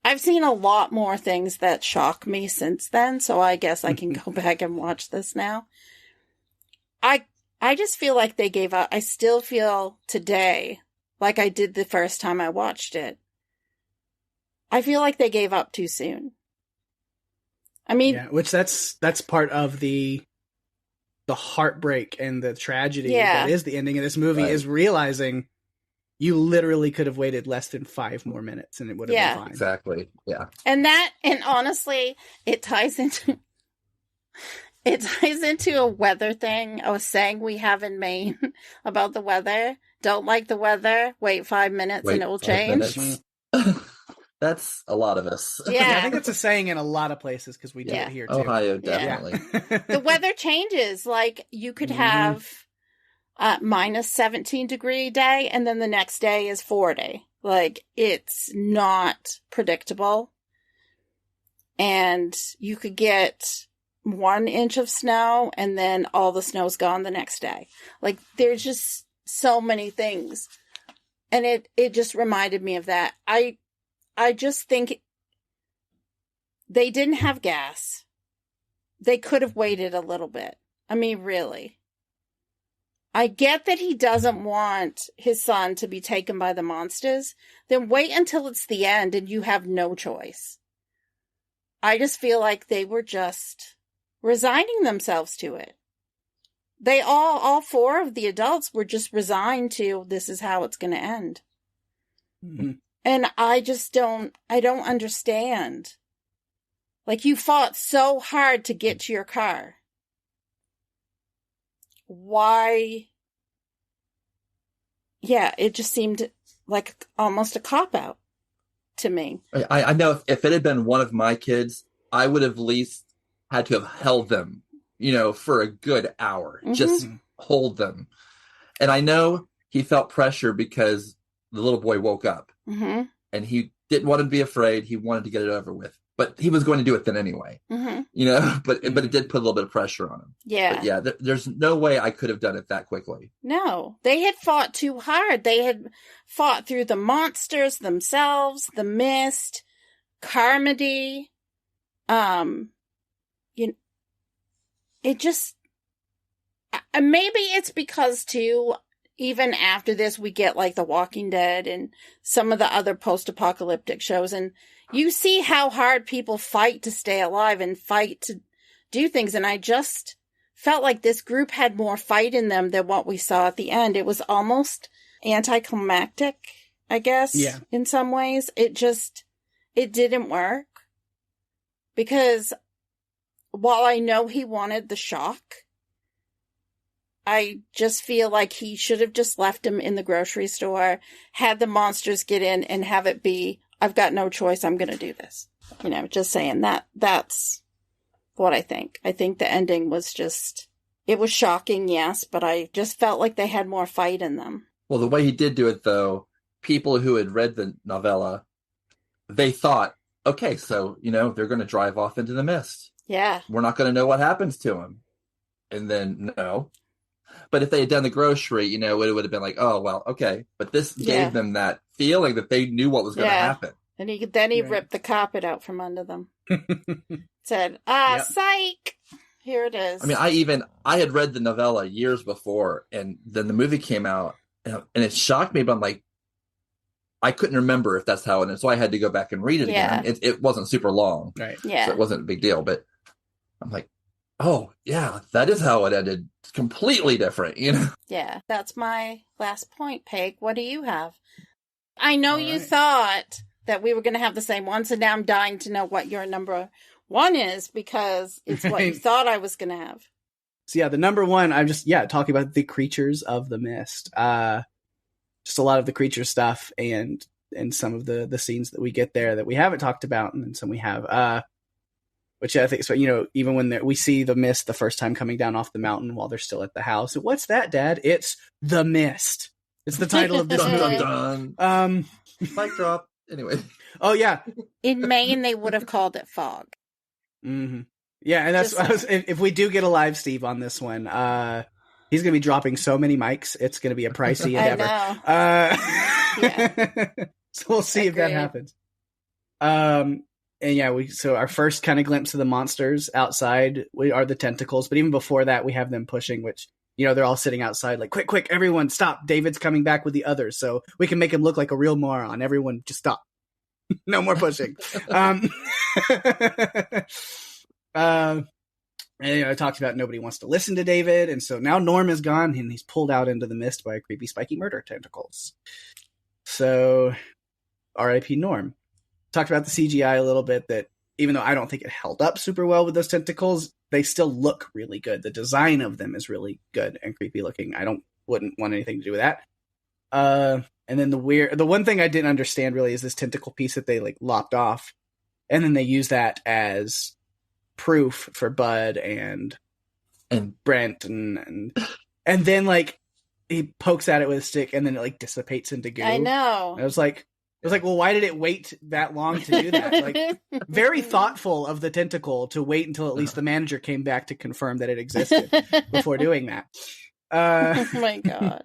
I've seen a lot more things that shock me since then, so I guess I can go back and watch this now. I just feel like they gave up. I still feel today, like I did the first time I watched it, I feel like they gave up too soon. I mean, yeah, which that's part of the heartbreak and the tragedy that is the ending of this movie, is realizing you literally could have waited less than 5 more minutes and it would have been fine. Exactly. Yeah. And honestly, it ties into a weather thing, a saying we have in Maine about the weather. Don't like the weather, wait 5 minutes and it will change. That's a lot of us. Yeah. I think that's a saying in a lot of places because we do it here too. Ohio, definitely. Yeah. The weather changes. Like you could have minus 17 degree day and then the next day is 40. Like it's not predictable. And you could get 1 inch of snow and then all the snow's gone the next day. Like there's just so many things. And it just reminded me of that. I just think they didn't have gas. They could have waited a little bit. I mean, really. I get that he doesn't want his son to be taken by the monsters. Then wait until it's the end and you have no choice. I just feel like they were just resigning themselves to it. They all 4 of the adults were just resigned to this is how it's going to end. Mm-hmm. And I don't understand. Like you fought so hard to get to your car. Why? Yeah, it just seemed like almost a cop-out to me. I know if it had been one of my kids, I would have at least had to have held them, for a good hour. Mm-hmm. Just hold them. And I know he felt pressure because the little boy woke up. Mm-hmm. And he didn't want to be afraid. He wanted to get it over with. But he was going to do it then anyway. Mm-hmm. But it did put a little bit of pressure on him. Yeah. But yeah, there's no way I could have done it that quickly. No, they had fought too hard. They had fought through the monsters themselves, the mist, Carmody. It just, maybe it's because too, even after this, we get like The Walking Dead and some of the other post-apocalyptic shows. And you see how hard people fight to stay alive and fight to do things. And I just felt like this group had more fight in them than what we saw at the end. It was almost anticlimactic, I guess, in some ways. It didn't work. Because while I know he wanted the shock, I just feel like he should have just left him in the grocery store, had the monsters get in and have it be, I've got no choice, I'm going to do this. Just saying that's what I think. I think the ending was just, it was shocking, yes, but I just felt like they had more fight in them. Well, the way he did do it, though, people who had read the novella, they thought, okay, so, they're going to drive off into the mist. Yeah. We're not going to know what happens to him. And then, no. But if they had done the grocery, it would have been like, oh, well, okay. But this gave them that feeling that they knew what was going to happen. And he ripped the carpet out from under them. Said, psych! Here it is. I mean, I had read the novella years before, and then the movie came out, and it shocked me, but I'm like, I couldn't remember if that's how it is, so I had to go back and read it again. It wasn't super long, right? Yeah. So it wasn't a big deal, but I'm like, oh, yeah, that is how it ended. It's completely different, Yeah, that's my last point, Peg. What do you have? I know you thought that we were going to have the same one, so now I'm dying to know what your number 1 is, because it's what you thought I was going to have. So yeah, the number 1, I'm just, talking about the creatures of the mist. Just a lot of the creature stuff and some of the scenes that we get there that we haven't talked about, and then some we have. which I think so. Even when we see the mist the first time coming down off the mountain while they're still at the house. What's that, Dad? It's the mist. It's the title of this Dun, movie. dun, dun. Mic drop. Anyway. Oh yeah. In Maine, they would have called it fog. Mm-hmm. Yeah, and that's if we do get a live Steve on this one, he's going to be dropping so many mics. It's going to be a pricey endeavor. Yeah. So we'll see if that happens. And yeah, so our first kind of glimpse of the monsters outside are the tentacles. But even before that, we have them pushing, which, they're all sitting outside like, quick, everyone stop. David's coming back with the others. So we can make him look like a real moron. Everyone just stop. No more pushing. And I talked about nobody wants to listen to David, and so now Norm is gone, and he's pulled out into the mist by creepy, spiky murder tentacles. So, R.I.P. Norm. Talked about the CGI a little bit, that even though I don't think it held up super well with those tentacles, they still look really good. The design of them is really good and creepy looking. Wouldn't want anything to do with that. And then the one thing I didn't understand really is this tentacle piece that they lopped off, and then they use that as proof for Bud and Brent and then he pokes at it with a stick and then it dissipates into goo. I know. And I was like, well, why did it wait that long to do that? Very thoughtful of the tentacle to wait until at least the manager came back to confirm that it existed before doing that. Oh my God.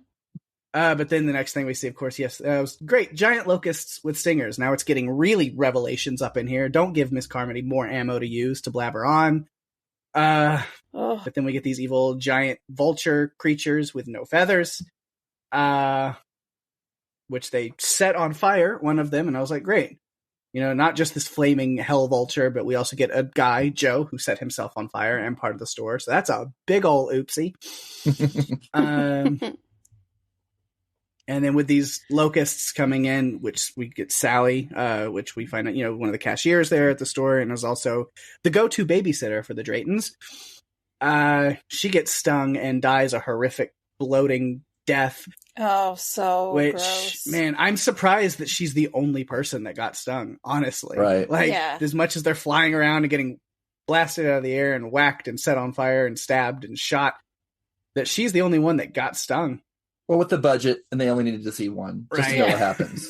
But then the next thing we see, of course, yes, it was great. Giant locusts with stingers. Now it's getting really revelations up in here. Don't give Miss Carmody more ammo to use to blabber on. But then we get these evil giant vulture creatures with no feathers, which they set on fire, one of them. And I was like, great. Not just this flaming hell vulture, but we also get a guy, Joe, who set himself on fire and part of the store. So that's a big old oopsie. And then with these locusts coming in, which we get Sally, which we find out, one of the cashiers there at the store, and is also the go-to babysitter for the Draytons. She gets stung and dies a horrific bloating death. Oh, so gross. Man, I'm surprised that she's the only person that got stung, honestly. Right. As much as they're flying around and getting blasted out of the air and whacked and set on fire and stabbed and shot, that she's the only one that got stung. Well, with the budget, and they only needed to see one, just to know what happens.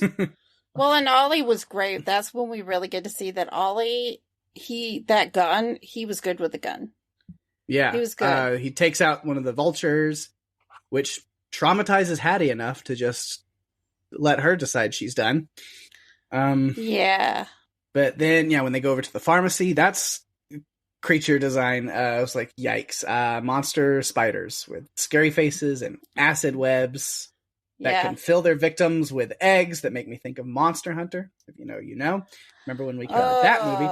Well, and Ollie was great. That's when we really get to see that Ollie, that gun, he was good with the gun. Yeah. He was good. He takes out one of the vultures, which traumatizes Hattie enough to just let her decide she's done. Yeah. But then, when they go over to the pharmacy, that's creature design. I was like, yikes. Monster spiders with scary faces and acid webs that can fill their victims with eggs that make me think of Monster Hunter. If you know, you know. Remember when we covered that movie?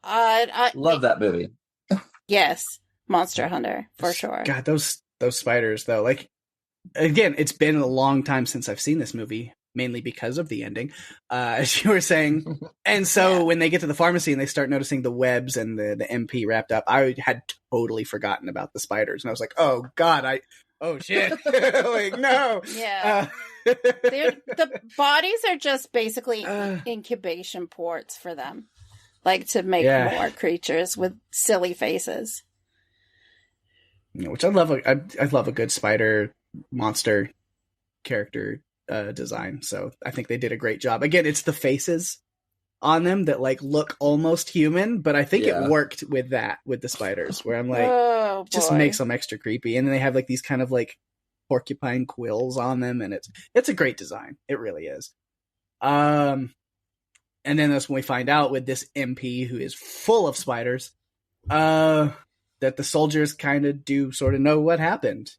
I love that movie. Yes, Monster Hunter, for sure. God, those spiders, though. Again, it's been a long time since I've seen this movie, mainly because of the ending, as you were saying. And so when they get to the pharmacy and they start noticing the webs and the MP wrapped up, I had totally forgotten about the spiders. And I was like, oh, God, oh, shit. No. Yeah. The bodies are just basically incubation ports for them. To make more creatures with silly faces. Which I love. I love a good spider monster character design. So I think they did a great job. Again, it's the faces on them that look almost human, but I think it worked with the spiders, where I'm like, just makes them extra creepy. And then they have these kind of porcupine quills on them, and it's a great design. It really is. And then that's when we find out with this MP who is full of spiders, that the soldiers kind of do sort of know what happened.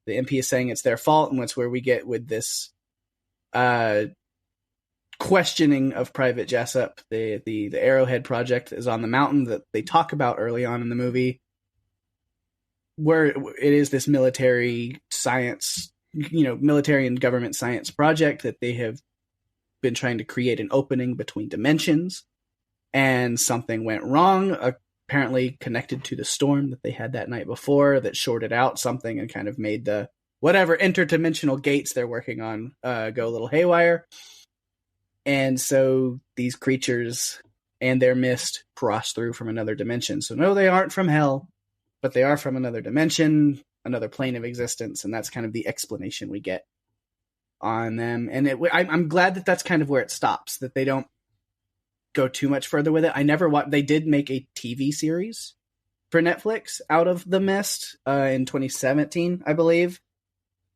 The MP is saying it's their fault, and that's where we get with this questioning of Private Jessup. The Arrowhead Project is on the mountain that they talk about early on in the movie, where it is this military science, military and government science project that they have been trying to create an opening between dimensions, and something went wrong, apparently connected to the storm that they had that night before that shorted out something and kind of made the whatever interdimensional gates they're working on go a little haywire. And so these creatures and their mist crossed through from another dimension. So no, they aren't from hell, but they are from another dimension, another plane of existence, and that's kind of the explanation we get on them. And I'm glad that that's kind of where it stops, that they don't go too much further with it. I never watched. They did make a TV series for Netflix out of the mist in 2017, I believe.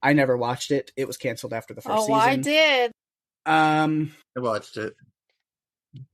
I never watched it. It was canceled after the first season. I did. I watched it.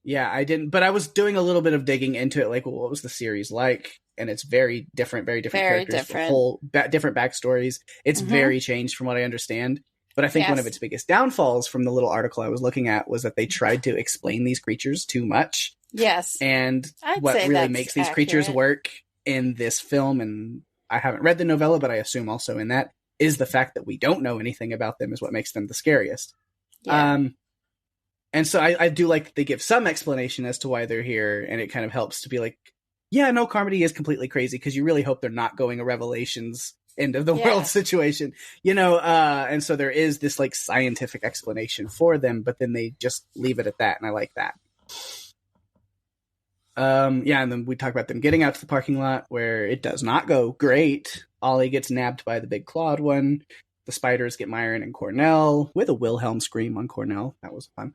Yeah, I didn't, but I was doing a little bit of digging into it, like, well, what was the series like? And it's very different characters, different. Whole different backstories. It's very changed from what I understand. But I think one of its biggest downfalls from the little article I was looking at was that they tried to explain these creatures too much. Yes. And what really makes these creatures work in this film, and I haven't read the novella, but I assume also in that, is the fact that we don't know anything about them is what makes them the scariest. Yeah. And so I do like that they give some explanation as to why they're here, and it kind of helps to be like, yeah, no, Carmody is completely crazy, because you really hope they're not going a Revelations end of the world situation, and so there is this like scientific explanation for them, but then they just leave it at that, and I like that. And then we talk about them getting out to the parking lot, where it does not go great. Ollie gets nabbed by the big clawed one. The spiders get Myron and Cornell, with a Wilhelm scream on Cornell. That was fun.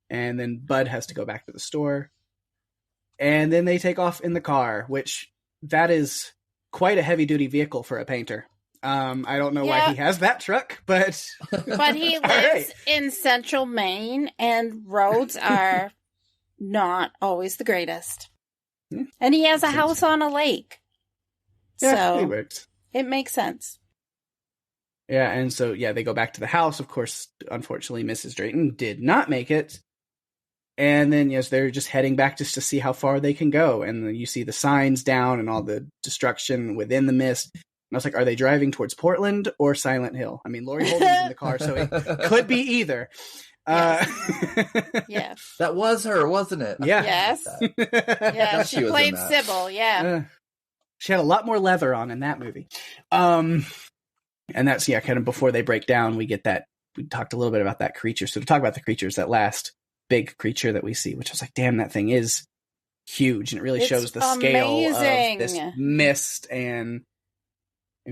And then Bud has to go back to the store. And then they take off in the car, which that is quite a heavy-duty vehicle for a painter. I don't know why he has that truck, but... But he lives in central Maine, and roads are not always the greatest. And he has a house on a lake. Yeah, so it works. It makes sense. Yeah, and so, they go back to the house. Of course, unfortunately, Mrs. Drayton did not make it. And then, they're just heading back just to see how far they can go. And then you see the signs down and all the destruction within the mist. And I was like, are they driving towards Portland or Silent Hill? I mean, Laurie Holden's in the car, so it could be either. Yes. That was her, wasn't it? Yeah. Yes. Yeah, she played Sybil, she had a lot more leather on in that movie. And that's, kind of before they break down, we get that, we talked a little bit about that creature. So to talk about the creatures, that last big creature that we see, which I was like, damn, that thing is huge. And it really shows the scale of this mist and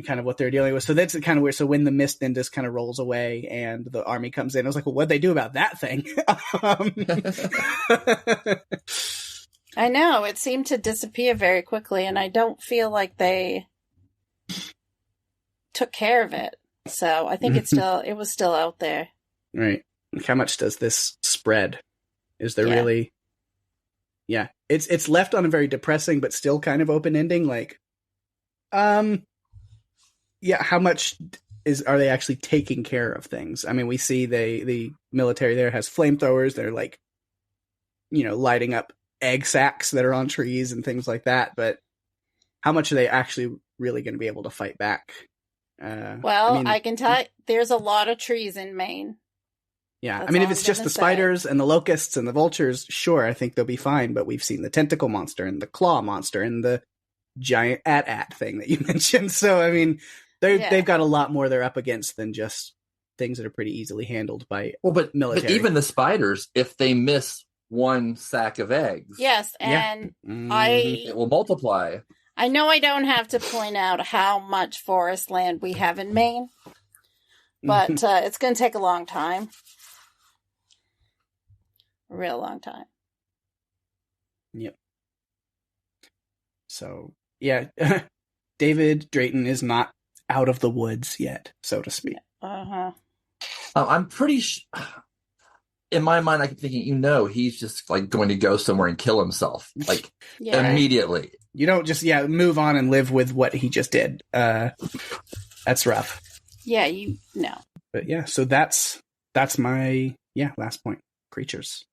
kind of what they're dealing with. So that's kind of weird. So when the mist then just kind of rolls away and the army comes in, I was like, well, what'd they do about that thing? I know, it seemed to disappear very quickly, and I don't feel like they took care of it. So I think it was still out there. Right. How much does this spread? Is there really... Yeah. It's left on a very depressing but still kind of open ending. Like, how much are they actually taking care of things? I mean, we see the military there has flamethrowers. They're like, lighting up egg sacs that are on trees and things like that. But how much are they actually really going to be able to fight back? I can tell you, there's a lot of trees in Maine. Yeah, I mean, if it's just the spiders and the locusts and the vultures, sure, I think they'll be fine. But we've seen the tentacle monster and the claw monster and the giant at thing that you mentioned. So, I mean, they've got a lot more they're up against than just things that are pretty easily handled by military. But even the spiders, if they miss one sack of eggs, yes, and it will multiply. I know I don't have to point out how much forest land we have in Maine, but it's going to take a long time. A real long time. Yep. So, David Drayton is not out of the woods yet, so to speak. I'm pretty in my mind, I keep thinking, he's just like going to go somewhere and kill himself, like immediately. You don't just move on and live with what he just did. That's rough. Yeah, But so that's my last point. Creatures.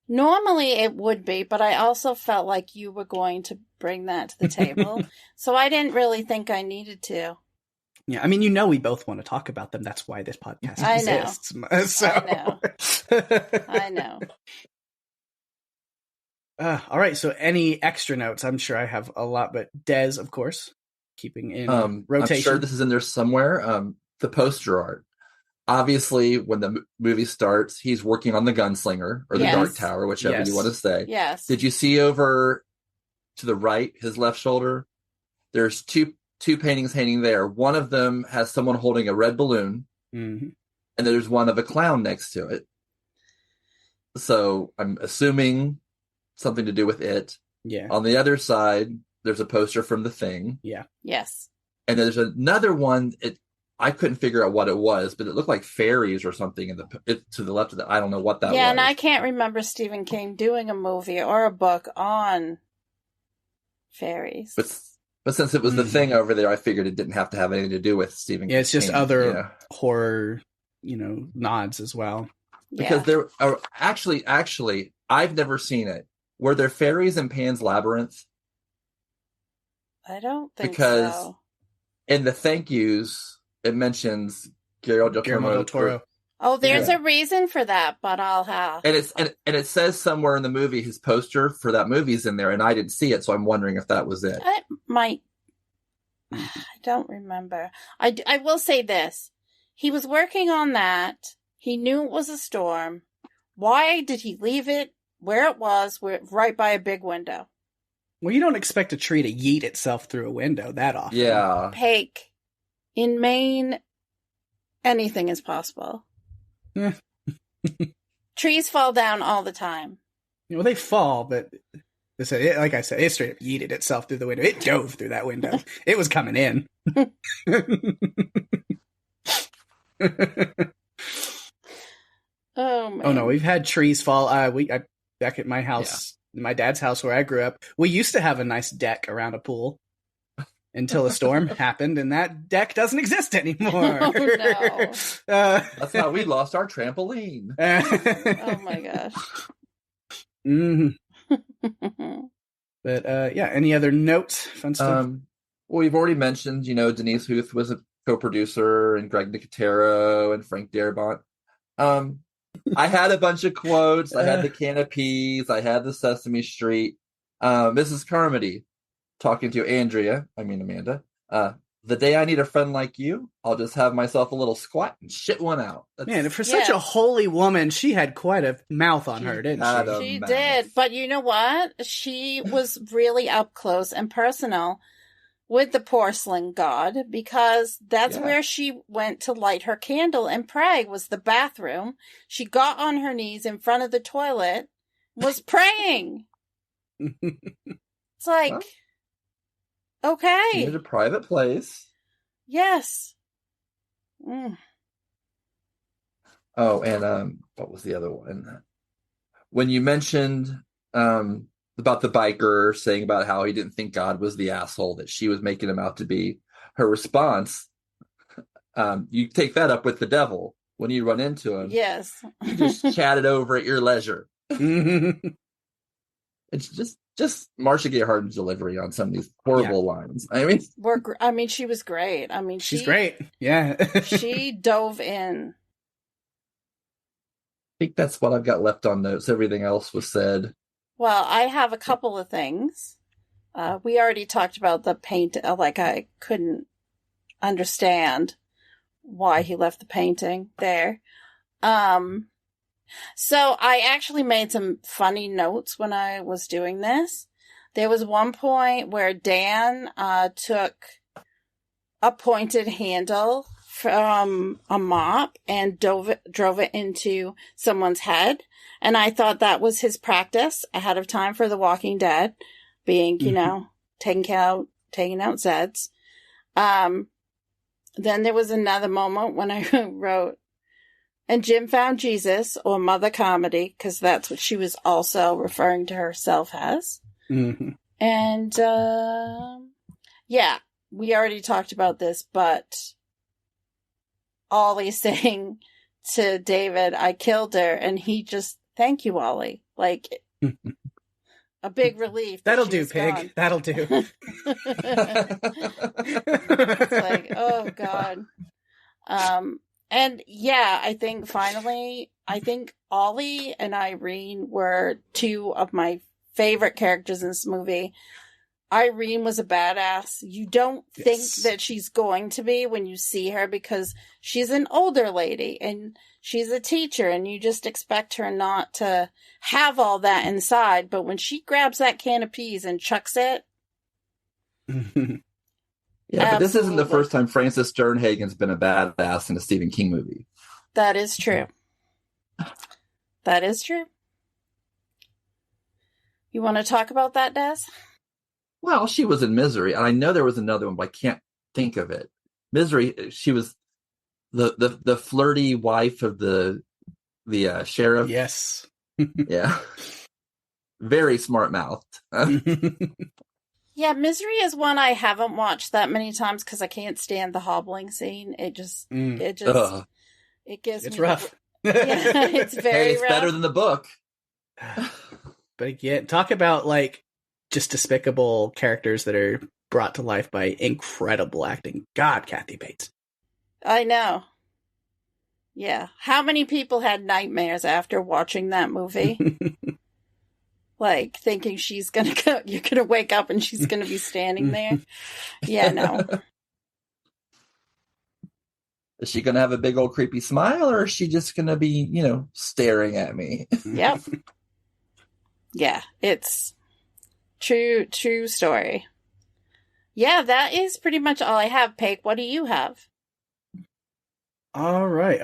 Normally it would be, but I also felt like you were going to bring that to the table, so I didn't really think I needed to. Yeah, I mean, we both want to talk about them. That's why this podcast exists. So. I know. All right, so any extra notes? I'm sure I have a lot, but Des, of course, keeping in rotation. I'm sure this is in there somewhere. The poster art. obviously, when the movie starts, he's working on the gunslinger or the Yes. Dark Tower, whichever Yes. you want to say. Yes. Did you see over to the right, his left shoulder? There's two paintings hanging there. One of them has someone holding a red balloon, Mm-hmm. and there's one of a clown next to it. So I'm assuming something to do with it. Yeah. On the other side, there's a poster from The Thing. Yeah. Yes. And there's another one. I couldn't figure out what it was, but it looked like fairies or something to the left of it. I don't know what that was. Yeah, and I can't remember Stephen King doing a movie or a book on fairies. But since it was The Thing over there, I figured it didn't have to have anything to do with Stephen King. Yeah, it's just other horror, nods as well. Because there are actually, I've never seen it. Were there fairies in Pan's Labyrinth? I don't think because so. In the thank yous, it mentions Guillermo del Toro. Oh, there's a reason for that, but I'll have. And it says somewhere in the movie his poster for that movie's in there, and I didn't see it, so I'm wondering if that was it. It might. I don't remember. I will say this: he was working on that. He knew it was a storm. Why did he leave it where it was, right by a big window? Well, you don't expect a tree to yeet itself through a window that often. Yeah. Pake. In Maine, anything is possible. Trees fall down all the time. Well, they fall, but like I said, it straight up yeeted itself through the window. It dove through that window. It was coming in. Oh, man. Oh, no, we've had trees fall. Back at my house, my dad's house where I grew up, we used to have a nice deck around a pool until a storm happened, and that deck doesn't exist anymore. Oh, no. That's how we lost our trampoline. Oh, my gosh. Mm-hmm. But, any other notes? Fun stuff? Well, we've already mentioned, Denise Huth was a co-producer, and Greg Nicotero and Frank Darabont. I had a bunch of quotes. I had the Canopies. I had the Sesame Street. Mrs. Carmody talking to Amanda. The day I need a friend like you, I'll just have myself a little squat and shit one out. Man, for such a holy woman, she had quite a mouth on her, didn't she? She did. But you know what? She was really up close and personal with the porcelain god, because that's where she went to light her candle in Prague, was the bathroom. She got on her knees in front of the toilet, was praying. It's like, okay. She needed a private place. Yes. Mm. Oh, and what was the other one? When you mentioned about the biker saying about how he didn't think God was the asshole that she was making him out to be, her response, you take that up with the devil when you run into him. Yes. You just chat it over at your leisure. It's just Marcia Gay Harden's delivery on some of these horrible lines. I mean, she was great. I mean, she's great. Yeah. She dove in. I think that's what I've got left on notes. Everything else was said. Well, I have a couple of things. We already talked about the paint. I couldn't understand why he left the painting there. So I actually made some funny notes when I was doing this. There was one point where Dan took a pointed handle from a mop and drove it into someone's head. And I thought that was his practice ahead of time for The Walking Dead, being, taking out Zeds. Then there was another moment when I wrote, and Jim found Jesus, or Mother Comedy, because that's what she was also referring to herself as. Mm-hmm. And, we already talked about this, but Ollie saying to David, I killed her, and he just, thank you, Ollie. Like, a big relief. That'll do, Pig. Gone. That'll do. It's like, oh, God. And I think finally, Ollie and Irene were two of my favorite characters in this movie. Irene was a badass. You don't think Yes. that she's going to be when you see her because she's an older lady and she's a teacher and you just expect her not to have all that inside. But when she grabs that can of peas and chucks it, Yeah, but this isn't the absolutely. first time Frances Sternhagen's been a badass in a Stephen King movie. That is true. That is true. You want to talk about that, Des? Well, she was in Misery, and I know there was another one, but I can't think of it. Misery, she was the flirty wife of the sheriff. Yes. Yeah. Very smart mouthed. Yeah, Misery is one I haven't watched that many times because I can't stand the hobbling scene. It gives Ugh. It's me rough. Yeah, it's very Hey, it's rough. better than the book. But again, talk about like just despicable characters that are brought to life by incredible acting. God, Kathy Bates. I know. Yeah. How many people had nightmares after watching that movie? Like thinking she's gonna go, you're gonna wake up and she's gonna be standing there. Yeah, no. Is she going to have a big old creepy smile, or is she just going to be, staring at me? Yep. Yeah, it's true story. Yeah, that is pretty much all I have. Pake, what do you have? All right.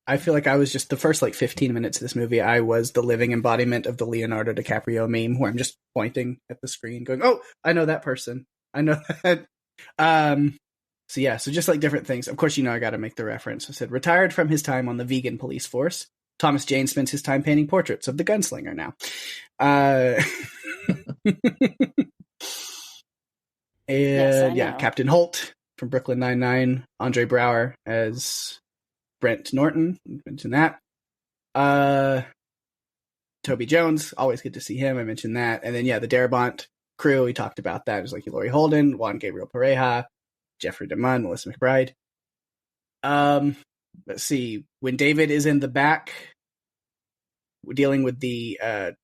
I feel like I was just the first 15 minutes of this movie. I was the living embodiment of the Leonardo DiCaprio meme, where I'm just pointing at the screen, going, "Oh, I know that person. I know that." So just different things. Of course, I got to make the reference. I said retired from his time on the vegan police force. Thomas Jane spends his time painting portraits of the gunslinger now. And Yes, Captain Holt from Brooklyn Nine-Nine, Andre Braugher as Brent Norton, mentioned that. Toby Jones, always good to see him. I mentioned that. And then the Darabont crew, we talked about that. It was like Laurie Holden, Juan Gabriel Pareja, Jeffrey DeMunn, Melissa McBride. Let's see. When David is in the back dealing with the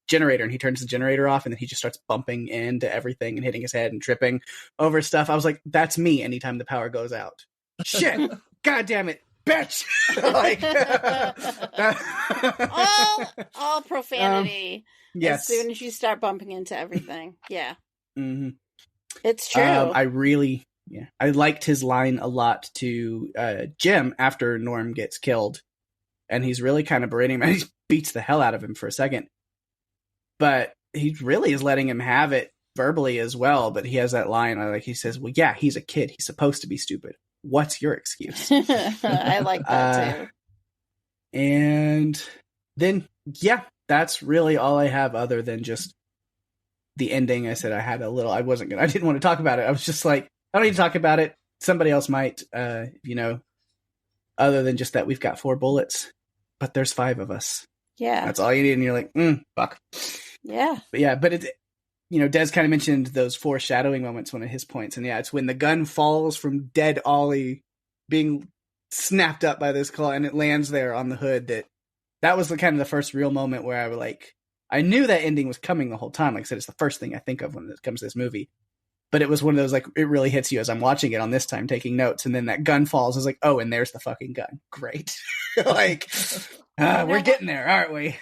generator and he turns the generator off and then he just starts bumping into everything and hitting his head and tripping over stuff, I was like, that's me anytime the power goes out. Shit. God damn it. Bitch. all profanity. Yes. As soon as you start bumping into everything. Yeah. Mm-hmm. It's true. I liked his line a lot to Jim after Norm gets killed. And he's really kind of berating him and he beats the hell out of him for a second. But he really is letting him have it verbally as well. But he has that line, he says, well, yeah, he's a kid. He's supposed to be stupid. What's your excuse? I like that too. And then, that's really all I have other than just the ending. I said I didn't want to talk about it. I was just like, I don't need to talk about it. Somebody else might, other than just that we've got 4 bullets, but there's 5 of us. Yeah. That's all you need. And you're like, fuck. Yeah. But it, Des kind of mentioned those foreshadowing moments, one of his points. And it's when the gun falls from dead Ollie being snapped up by this claw and it lands there on the hood. That was the first real moment where I knew that ending was coming the whole time. Like I said, it's the first thing I think of when it comes to this movie. But it was one of those, it really hits you as I'm watching it on this time, taking notes. And then that gun falls. I was like, oh, and there's the fucking gun. Great. We're getting there, aren't we?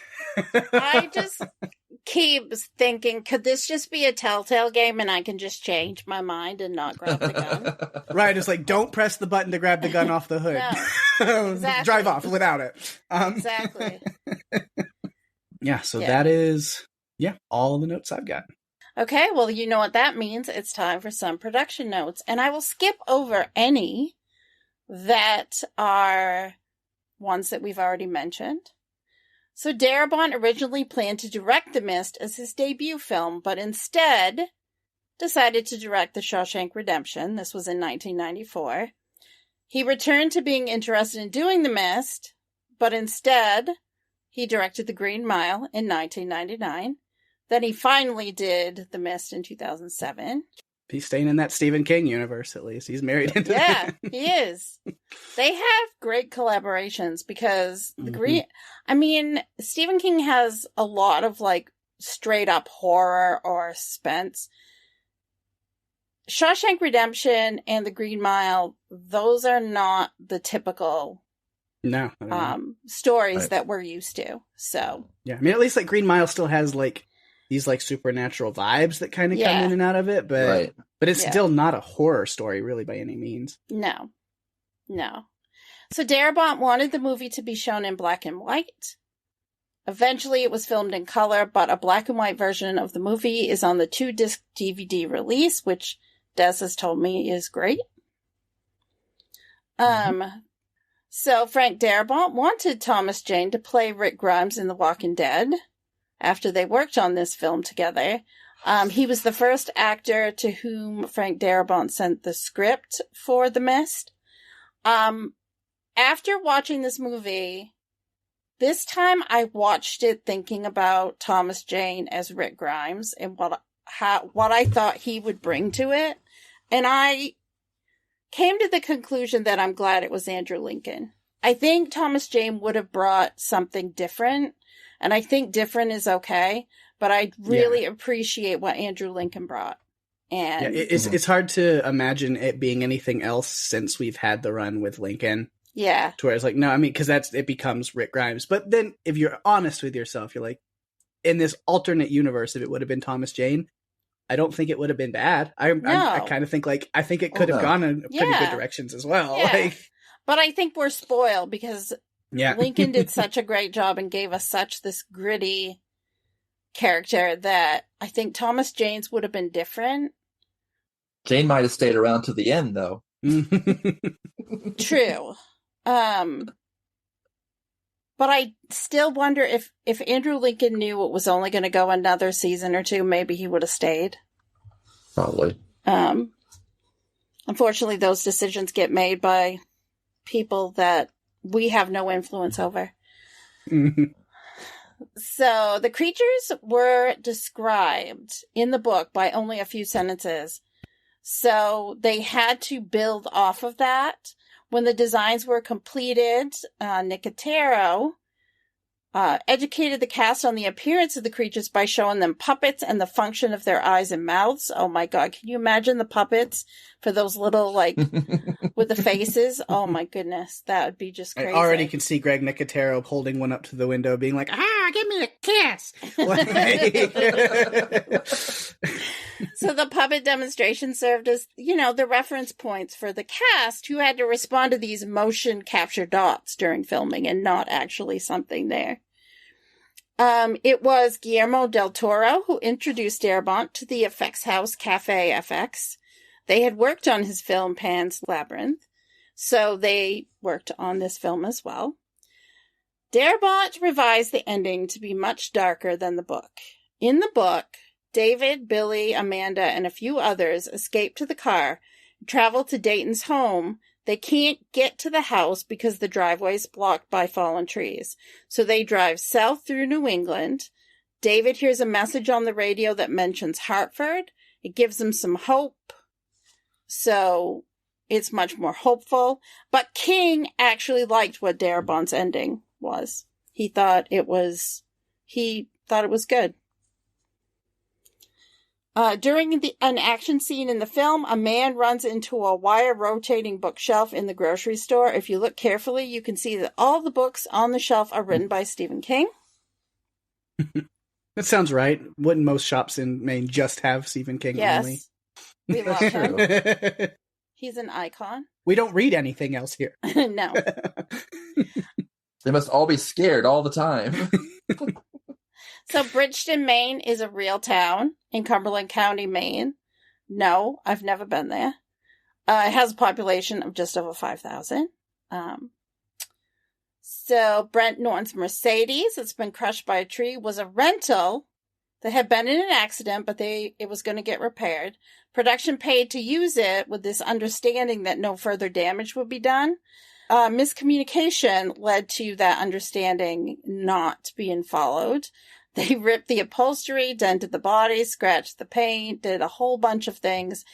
I just keep thinking, could this just be a Telltale game and I can just change my mind and not grab the gun? Right. It's don't press the button to grab the gun off the hood. No, exactly. Drive off without it. Exactly. So that is, all the notes I've got. Okay, well, you know what that means. It's time for some production notes. And I will skip over any that are ones that we've already mentioned. So Darabont originally planned to direct The Mist as his debut film, but instead decided to direct The Shawshank Redemption. This was in 1994. He returned to being interested in doing The Mist, but instead he directed The Green Mile in 1999. Then he finally did The Mist in 2007. He's staying in that Stephen King universe, at least. He's married into that. Yeah, he is. They have great collaborations because Stephen King has a lot of straight up horror or suspense. Shawshank Redemption and The Green Mile, those are not the typical No. stories Right. that we're used to. So Yeah, I mean, at least like Green Mile still has like these like supernatural vibes that kind of come Yeah. in and out of it, Right. but it's Yeah. still not a horror story really by any means. no. So Darabont wanted the movie to be shown in black and white. Eventually it was filmed in color, but a black and white version of the movie is on the 2-disc DVD release, which Des has told me is great. So Frank Darabont wanted Thomas Jane to play Rick Grimes in The Walking Dead after they worked on this film together. He was the first actor to whom Frank Darabont sent the script for The Mist. After watching this movie, this time I watched it thinking about Thomas Jane as Rick Grimes and what I thought he would bring to it. And I came to the conclusion that I'm glad it was Andrew Lincoln. I think Thomas Jane would have brought something different, and I think different is okay, but I really appreciate what Andrew Lincoln brought. And it's hard to imagine it being anything else since we've had the run with Lincoln. Yeah. To where it's like, no, I mean, because it becomes Rick Grimes. But then if you're honest with yourself, you're like, in this alternate universe, if it would have been Thomas Jane, I don't think it would have been bad. I kind of think I think it could have gone in pretty good directions as well. Yeah. But I think we're spoiled because Lincoln did such a great job and gave us such this gritty character that I think Thomas Jane's would have been different. Jane might have stayed around to the end, though. True. But I still wonder if Andrew Lincoln knew it was only going to go another season or two, maybe he would have stayed. Probably. Unfortunately, those decisions get made by people that we have no influence over. So the creatures were described in the book by only a few sentences. So they had to build off of that. When the designs were completed, Nicotero educated the cast on the appearance of the creatures by showing them puppets and the function of their eyes and mouths. Oh my God. Can you imagine the puppets for those little, like, with the faces? Oh my goodness. That would be just crazy. I already can see Greg Nicotero holding one up to the window being like, give me a kiss. So the puppet demonstration served as, the reference points for the cast who had to respond to these motion capture dots during filming and not actually something there. It was Guillermo del Toro who introduced Darabont to the effects house Cafe FX. They had worked on his film Pan's Labyrinth, so they worked on this film as well. Darabont revised the ending to be much darker than the book. In the book, David, Billy, Amanda, and a few others escape to the car and travel to Dayton's home. They can't get to the house because the driveway is blocked by fallen trees. So they drive south through New England. David hears a message on the radio that mentions Hartford. It gives him some hope. So it's much more hopeful. But King actually liked what Darabont's ending was. He thought it was good. During an action scene in the film, a man runs into a wire-rotating bookshelf in the grocery store. If you look carefully, you can see that all the books on the shelf are written by Stephen King. That sounds right. Wouldn't most shops in Maine just have Stephen King only? We love him. He's an icon. We don't read anything else here. No. They must all be scared all the time. So Bridgeton, Maine is a real town in Cumberland County, Maine. No, I've never been there. It has a population of just over 5,000. So Brent Norton's Mercedes, that's been crushed by a tree, was a rental that had been in an accident, but it was going to get repaired. Production paid to use it with this understanding that no further damage would be done. Miscommunication led to that understanding not being followed. They ripped the upholstery, dented the body, scratched the paint, did a whole bunch of things.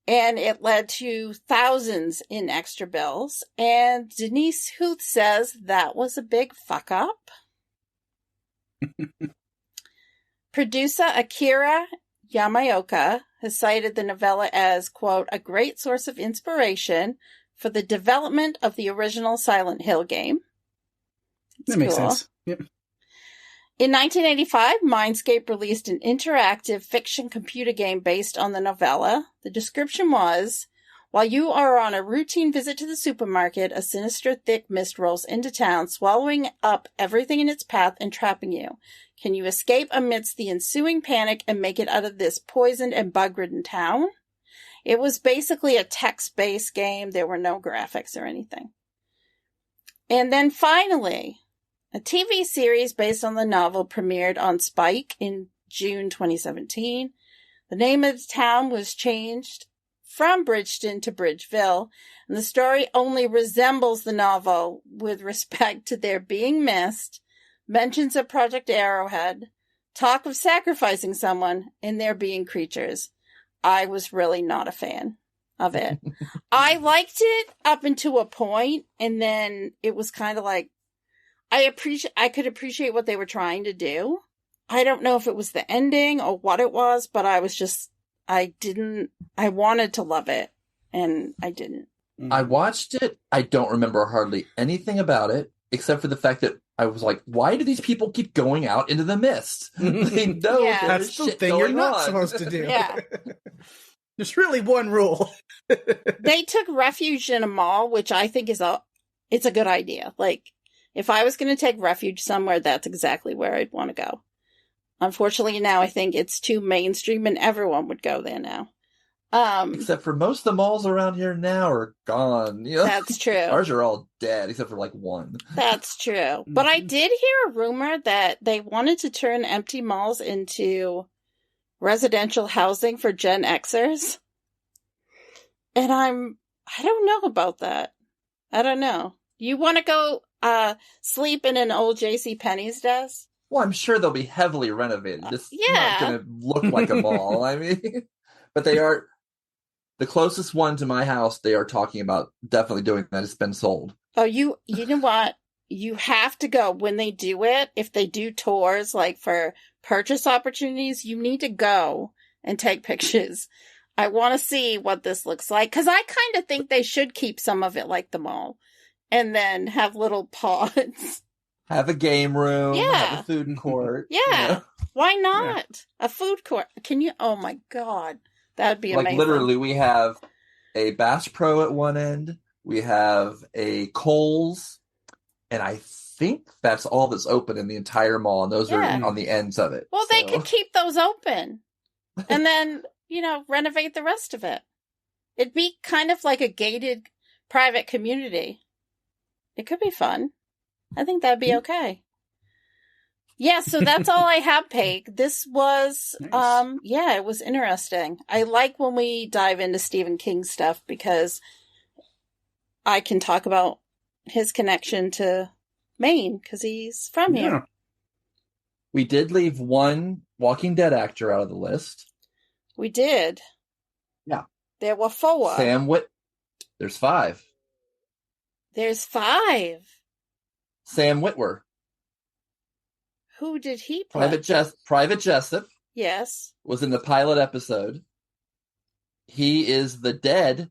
And it led to thousands in extra bills. And Denise Huth says that was a big fuck up. Producer Akira Yamaoka has cited the novella as, quote, a great source of inspiration for the development of the original Silent Hill game. That makes sense. Yep. In 1985, Mindscape released an interactive fiction computer game based on the novella. The description was, while you are on a routine visit to the supermarket, a sinister thick mist rolls into town, swallowing up everything in its path and trapping you. Can you escape amidst the ensuing panic and make it out of this poisoned and bug-ridden town? It was basically a text-based game. There were no graphics or anything. And then finally, a TV series based on the novel premiered on Spike in June 2017. The name of the town was changed from Bridgeton to Bridgeville, and the story only resembles the novel with respect to there being mist, mentions of Project Arrowhead, talk of sacrificing someone, and there being creatures. I was really not a fan of it. I liked it up until a point, and then it was kind of like, I could appreciate what they were trying to do. I don't know if it was the ending or what it was, but I wanted to love it, and I didn't. I watched it. I don't remember hardly anything about it, except for the fact that I was like, why do these people keep going out into the mist? They know that's the thing you're not supposed to do. Yeah. There's really one rule. They took refuge in a mall, which I think it's a good idea. Like, if I was going to take refuge somewhere, that's exactly where I'd want to go. Unfortunately, now I think it's too mainstream and everyone would go there now. Except for most of the malls around here now are gone. You know? That's true. Ours are all dead, except for like one. That's true. But I did hear a rumor that they wanted to turn empty malls into residential housing for Gen Xers. And I don't know about that. I don't know. You want to go sleep in an old JCPenney's desk? Well, I'm sure they'll be heavily renovated. It's not going to look like a mall. I mean, but they are the closest one to my house. They are talking about definitely doing that. It's been sold. Oh, you know what? You have to go when they do it. If they do tours, like for purchase opportunities, you need to go and take pictures. I want to see what this looks like, because I kind of think they should keep some of it like the mall, and then have little pods. Have a game room. Yeah. Have a food court. Yeah. You know? Why not? Yeah. A food court. Can you? Oh my God. That would be amazing. Like literally, we have a Bass Pro at one end. We have a Kohl's. And I think that's all that's open in the entire mall. And those are on the ends of it. Well, they could keep those open. And then, renovate the rest of it. It'd be kind of like a gated private community. It could be fun. I think that'd be okay. Yeah, so that's all I have, Pake. This was, nice. It was interesting. I like when we dive into Stephen King stuff because I can talk about his connection to Maine because he's from here. We did leave one Walking Dead actor out of the list. We did. Yeah. There were 4. There's 5. There's 5. Sam Witwer. Who did he play? Private Jessup. Yes. Was in the pilot episode. He is the dead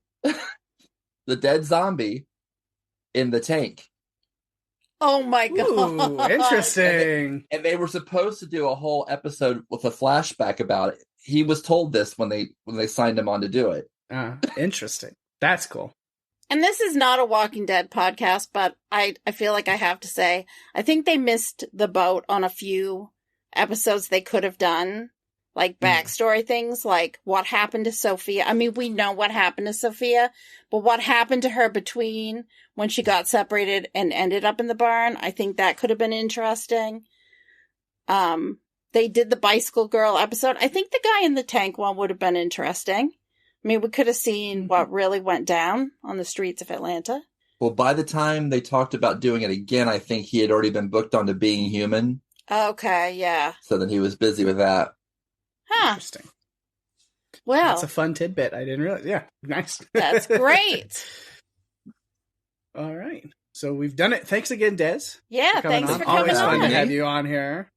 zombie in the tank. Oh my God. Ooh, interesting. And they were supposed to do a whole episode with a flashback about it. He was told this when they signed him on to do it. Interesting. That's cool. And this is not a Walking Dead podcast, but I feel like I have to say, I think they missed the boat on a few episodes they could have done, like backstory things, like what happened to Sophia. I mean, we know what happened to Sophia, but what happened to her between when she got separated and ended up in the barn, I think that could have been interesting. They did the Bicycle Girl episode. I think the guy in the tank one would have been interesting. I mean, we could have seen what really went down on the streets of Atlanta. Well, by the time they talked about doing it again, I think he had already been booked onto Being Human. Okay, yeah. So then he was busy with that. Huh. Interesting. Well. That's a fun tidbit. I didn't realize. Yeah, nice. That's great. All right. So we've done it. Thanks again, Des. Yeah, thanks for coming Always on. fun to have you on here.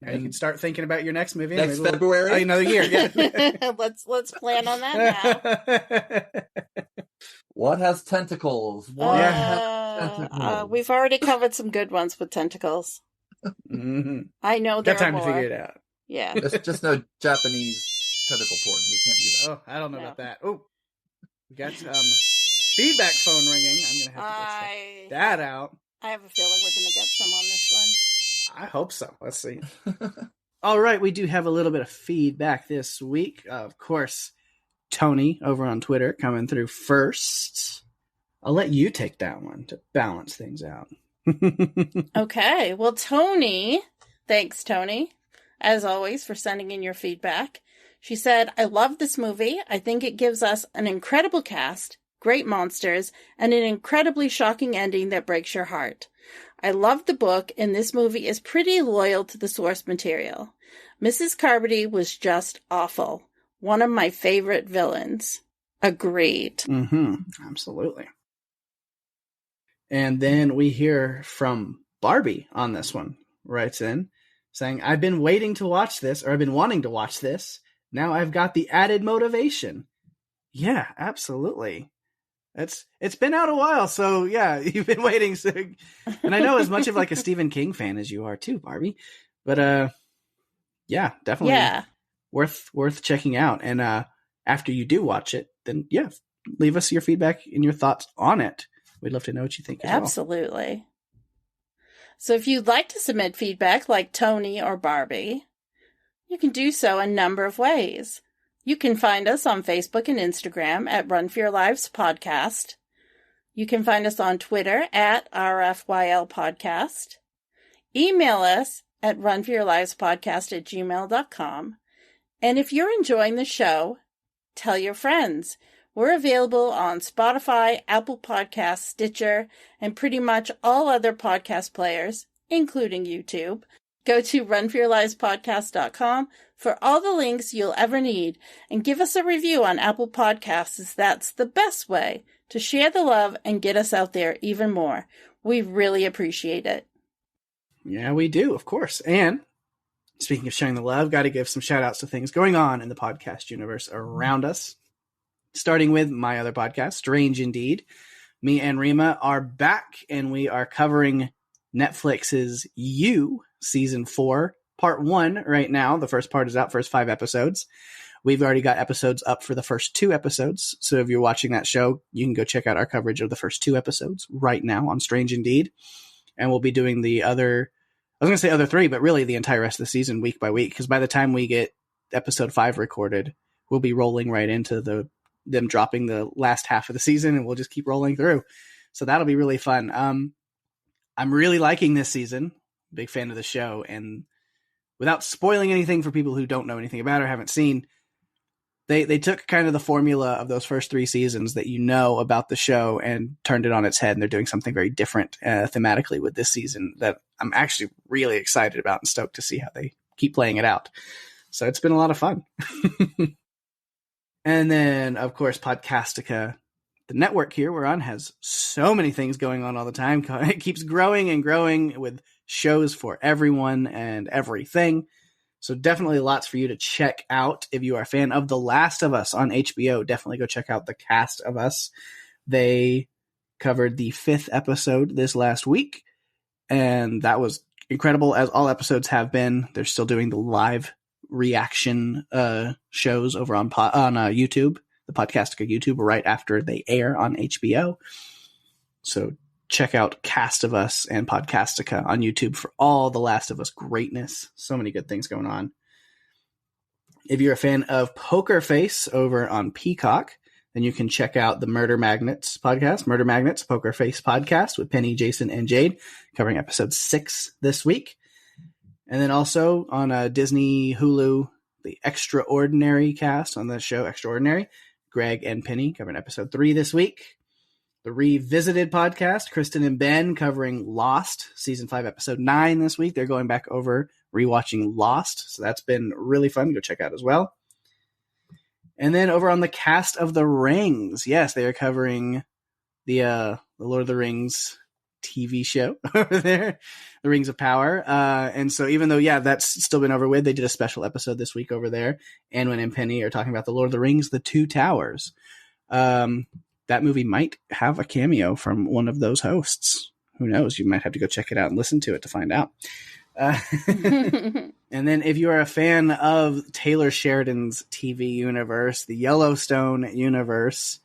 Now you can start thinking about your next movie. Next Maybe February? another year. Yeah. Let's plan on that now. What has tentacles? What has tentacles? We've already covered some good ones with tentacles. Mm-hmm. I know there Got time are to more. figure it out. Yeah. It's just no Japanese tentacle porn. We can't do that. Oh, I don't know No. about that. Oh, we got feedback phone ringing. I'm gonna have to go check that out. I have a feeling we're gonna get some on this one. I hope so. Let's see. All right, we do have a little bit of feedback this week. Of course, Tony over on Twitter coming through first. I'll let you take that one to balance things out. Okay. Well, Tony, thanks, Tony, as always, for sending in your feedback. She said, I love this movie. I think it gives us an incredible cast, great monsters, and an incredibly shocking ending that breaks your heart. I love the book, and this movie is pretty loyal to the source material. Mrs. Carmody was just awful. One of my favorite villains. Agreed. Mm-hmm. Absolutely. And then we hear from Barbie on this one, writes in, saying, I've been waiting to watch this, or I've been wanting to watch this. Now I've got the added motivation. Yeah, absolutely. It's been out a while, so yeah, you've been waiting. So, and I know as much of like a Stephen King fan as you are too, Barbie. But yeah, definitely worth checking out. And after you do watch it, then yeah, leave us your feedback and your thoughts on it. We'd love to know what you think as Absolutely. Well. So if you'd like to submit feedback like Tony or Barbie, you can do so a number of ways. You can find us on Facebook and Instagram at Run for Your Lives Podcast. You can find us on Twitter at RFYL Podcast. Email us at runforyourlivespodcast@gmail.com. And if you're enjoying the show, tell your friends. We're available on Spotify, Apple Podcasts, Stitcher, and pretty much all other podcast players, including YouTube. Go to runforyourlivespodcast.com for all the links you'll ever need, and give us a review on Apple Podcasts, as that's the best way to share the love and get us out there even more. We really appreciate it. Yeah, we do, of course. And speaking of sharing the love, got to give some shout outs to things going on in the podcast universe around us. Starting with my other podcast, Strange Indeed. Me and Rima are back, and we are covering Netflix's You Season 4, Part 1 right now. The first part is out, first 5 episodes. We've already got episodes up for the first 2 episodes. So if you're watching that show, you can go check out our coverage of the first 2 episodes right now on Strange Indeed. And we'll be doing the other, I was going to say other 3, but really the entire rest of the season week by week. Because by the time we get episode 5 recorded, we'll be rolling right into them dropping the last half of the season, and we'll just keep rolling through. So that'll be really fun. I'm really liking this season. Big fan of the show. And without spoiling anything for people who don't know anything about it or haven't seen, they took kind of the formula of those first 3 seasons that you know about the show and turned it on its head. And they're doing something very different thematically with this season that I'm actually really excited about and stoked to see how they keep playing it out. So it's been a lot of fun. And then, of course, Podcastica, the network here we're on, has so many things going on all the time. It keeps growing and growing with shows for everyone and everything. So definitely lots for you to check out. If you are a fan of The Last of Us on HBO, definitely go check out The Cast of Us. They covered the 5th episode this last week, and that was incredible, as all episodes have been. They're still doing the live reaction shows over on YouTube, the Podcastica YouTube, right after they air on HBO. So check out Cast of Us and Podcastica on YouTube for all the Last of Us greatness. So many good things going on. If you're a fan of Poker Face over on Peacock, then you can check out the Murder Magnets podcast, Murder Magnets Poker Face podcast with Penny, Jason, and Jade, covering episode 6 this week. And then also on Disney Hulu, the Extraordinary cast on the show Extraordinary, Greg and Penny covering episode 3 this week. The Revisited podcast, Kristen and Ben covering Lost, season 5, episode 9 this week. They're going back over rewatching Lost, so that's been really fun. Go check out as well. And then over on the Cast of the Rings, yes, they are covering the Lord of the Rings TV show over there, The Rings of Power. And so even though, yeah, that's still been over with, they did a special episode this week over there. Anwin and Penny are talking about The Lord of the Rings, The Two Towers. That movie might have a cameo from one of those hosts. Who knows? You might have to go check it out and listen to it to find out. And then if you are a fan of Taylor Sheridan's TV universe, the Yellowstone universe,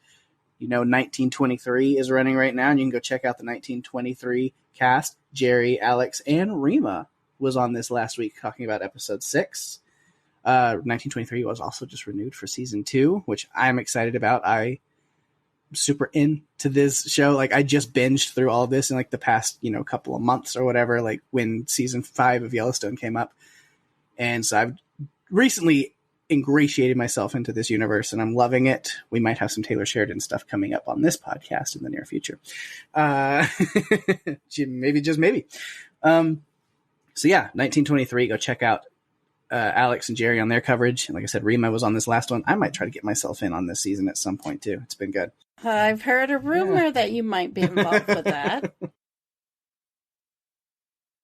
1923 is running right now, and you can go check out the 1923 cast. Jerry, Alex, and Rima was on this last week talking about episode 6. 1923 was also just renewed for season 2, which I'm excited about. I'm super into this show. Like, I just binged through all of this in like the past, couple of months or whatever, like when season 5 of Yellowstone came up. And so I've recently ingratiated myself into this universe, and I'm loving it. We might have some Taylor Sheridan stuff coming up on this podcast in the near future. Maybe, just maybe. So yeah, 1923, go check out Alex and Jerry on their coverage. And like I said, Rima was on this last one. I might try to get myself in on this season at some point too. It's been good. I've heard a rumor that you might be involved with that.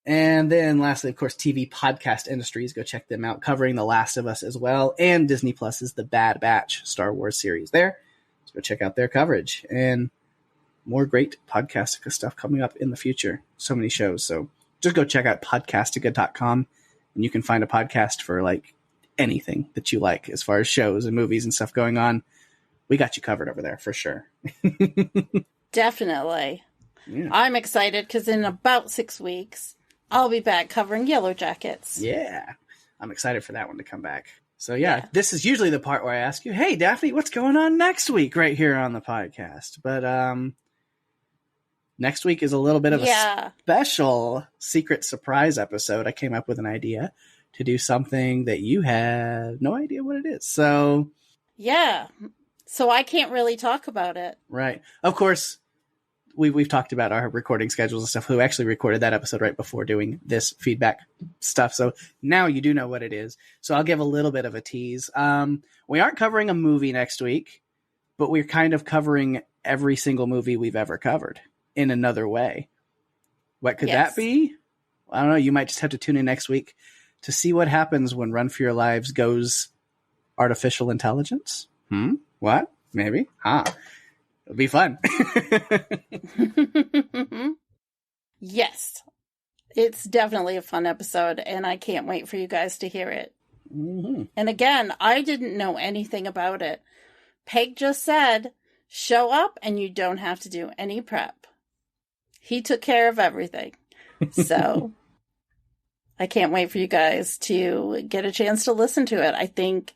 And then lastly, of course, TV Podcast Industries. Go check them out, covering The Last of Us as well. And Disney Plus's The Bad Batch Star Wars series there. So go check out their coverage. And more great Podcastica stuff coming up in the future. So many shows. So just go check out podcastica.com, and you can find a podcast for like anything that you like as far as shows and movies and stuff going on. We got you covered over there for sure. Definitely. Yeah. I'm excited because in about 6 weeks, I'll be back covering Yellow Jackets. Yeah. I'm excited for that one to come back. So yeah, this is usually the part where I ask you, hey, Daphne, what's going on next week right here on the podcast? But next week is a little bit of a special secret surprise episode. I came up with an idea to do something that you have no idea what it is. So yeah. So I can't really talk about it. Right. Of course, we've talked about our recording schedules and stuff. Who actually recorded that episode right before doing this feedback stuff. So now you do know what it is. So I'll give a little bit of a tease. We aren't covering a movie next week, but we're kind of covering every single movie we've ever covered in another way. What could that be? I don't know. You might just have to tune in next week to see what happens when Run for Your Lives goes artificial intelligence. What? Maybe. It'll be fun. Yes. It's definitely a fun episode, and I can't wait for you guys to hear it. Mm-hmm. And again, I didn't know anything about it. Peg just said, show up and you don't have to do any prep. He took care of everything. So I can't wait for you guys to get a chance to listen to it. I think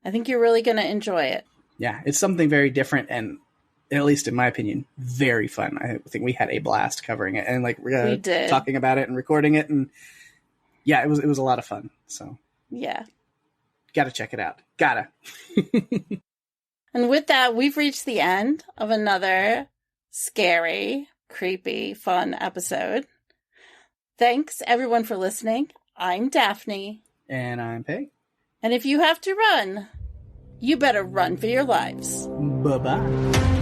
you're really going to enjoy it. Yeah, it's something very different, and at least in my opinion, very fun. I think we had a blast covering it, and like we did. Talking about it and recording it, and yeah, it was a lot of fun. So yeah, gotta check it out. Gotta. And with that, we've reached the end of another scary, creepy, fun episode. Thanks everyone for listening. I'm Daphne, and I'm Peg. And if you have to run, you better run for your lives. Bye-bye.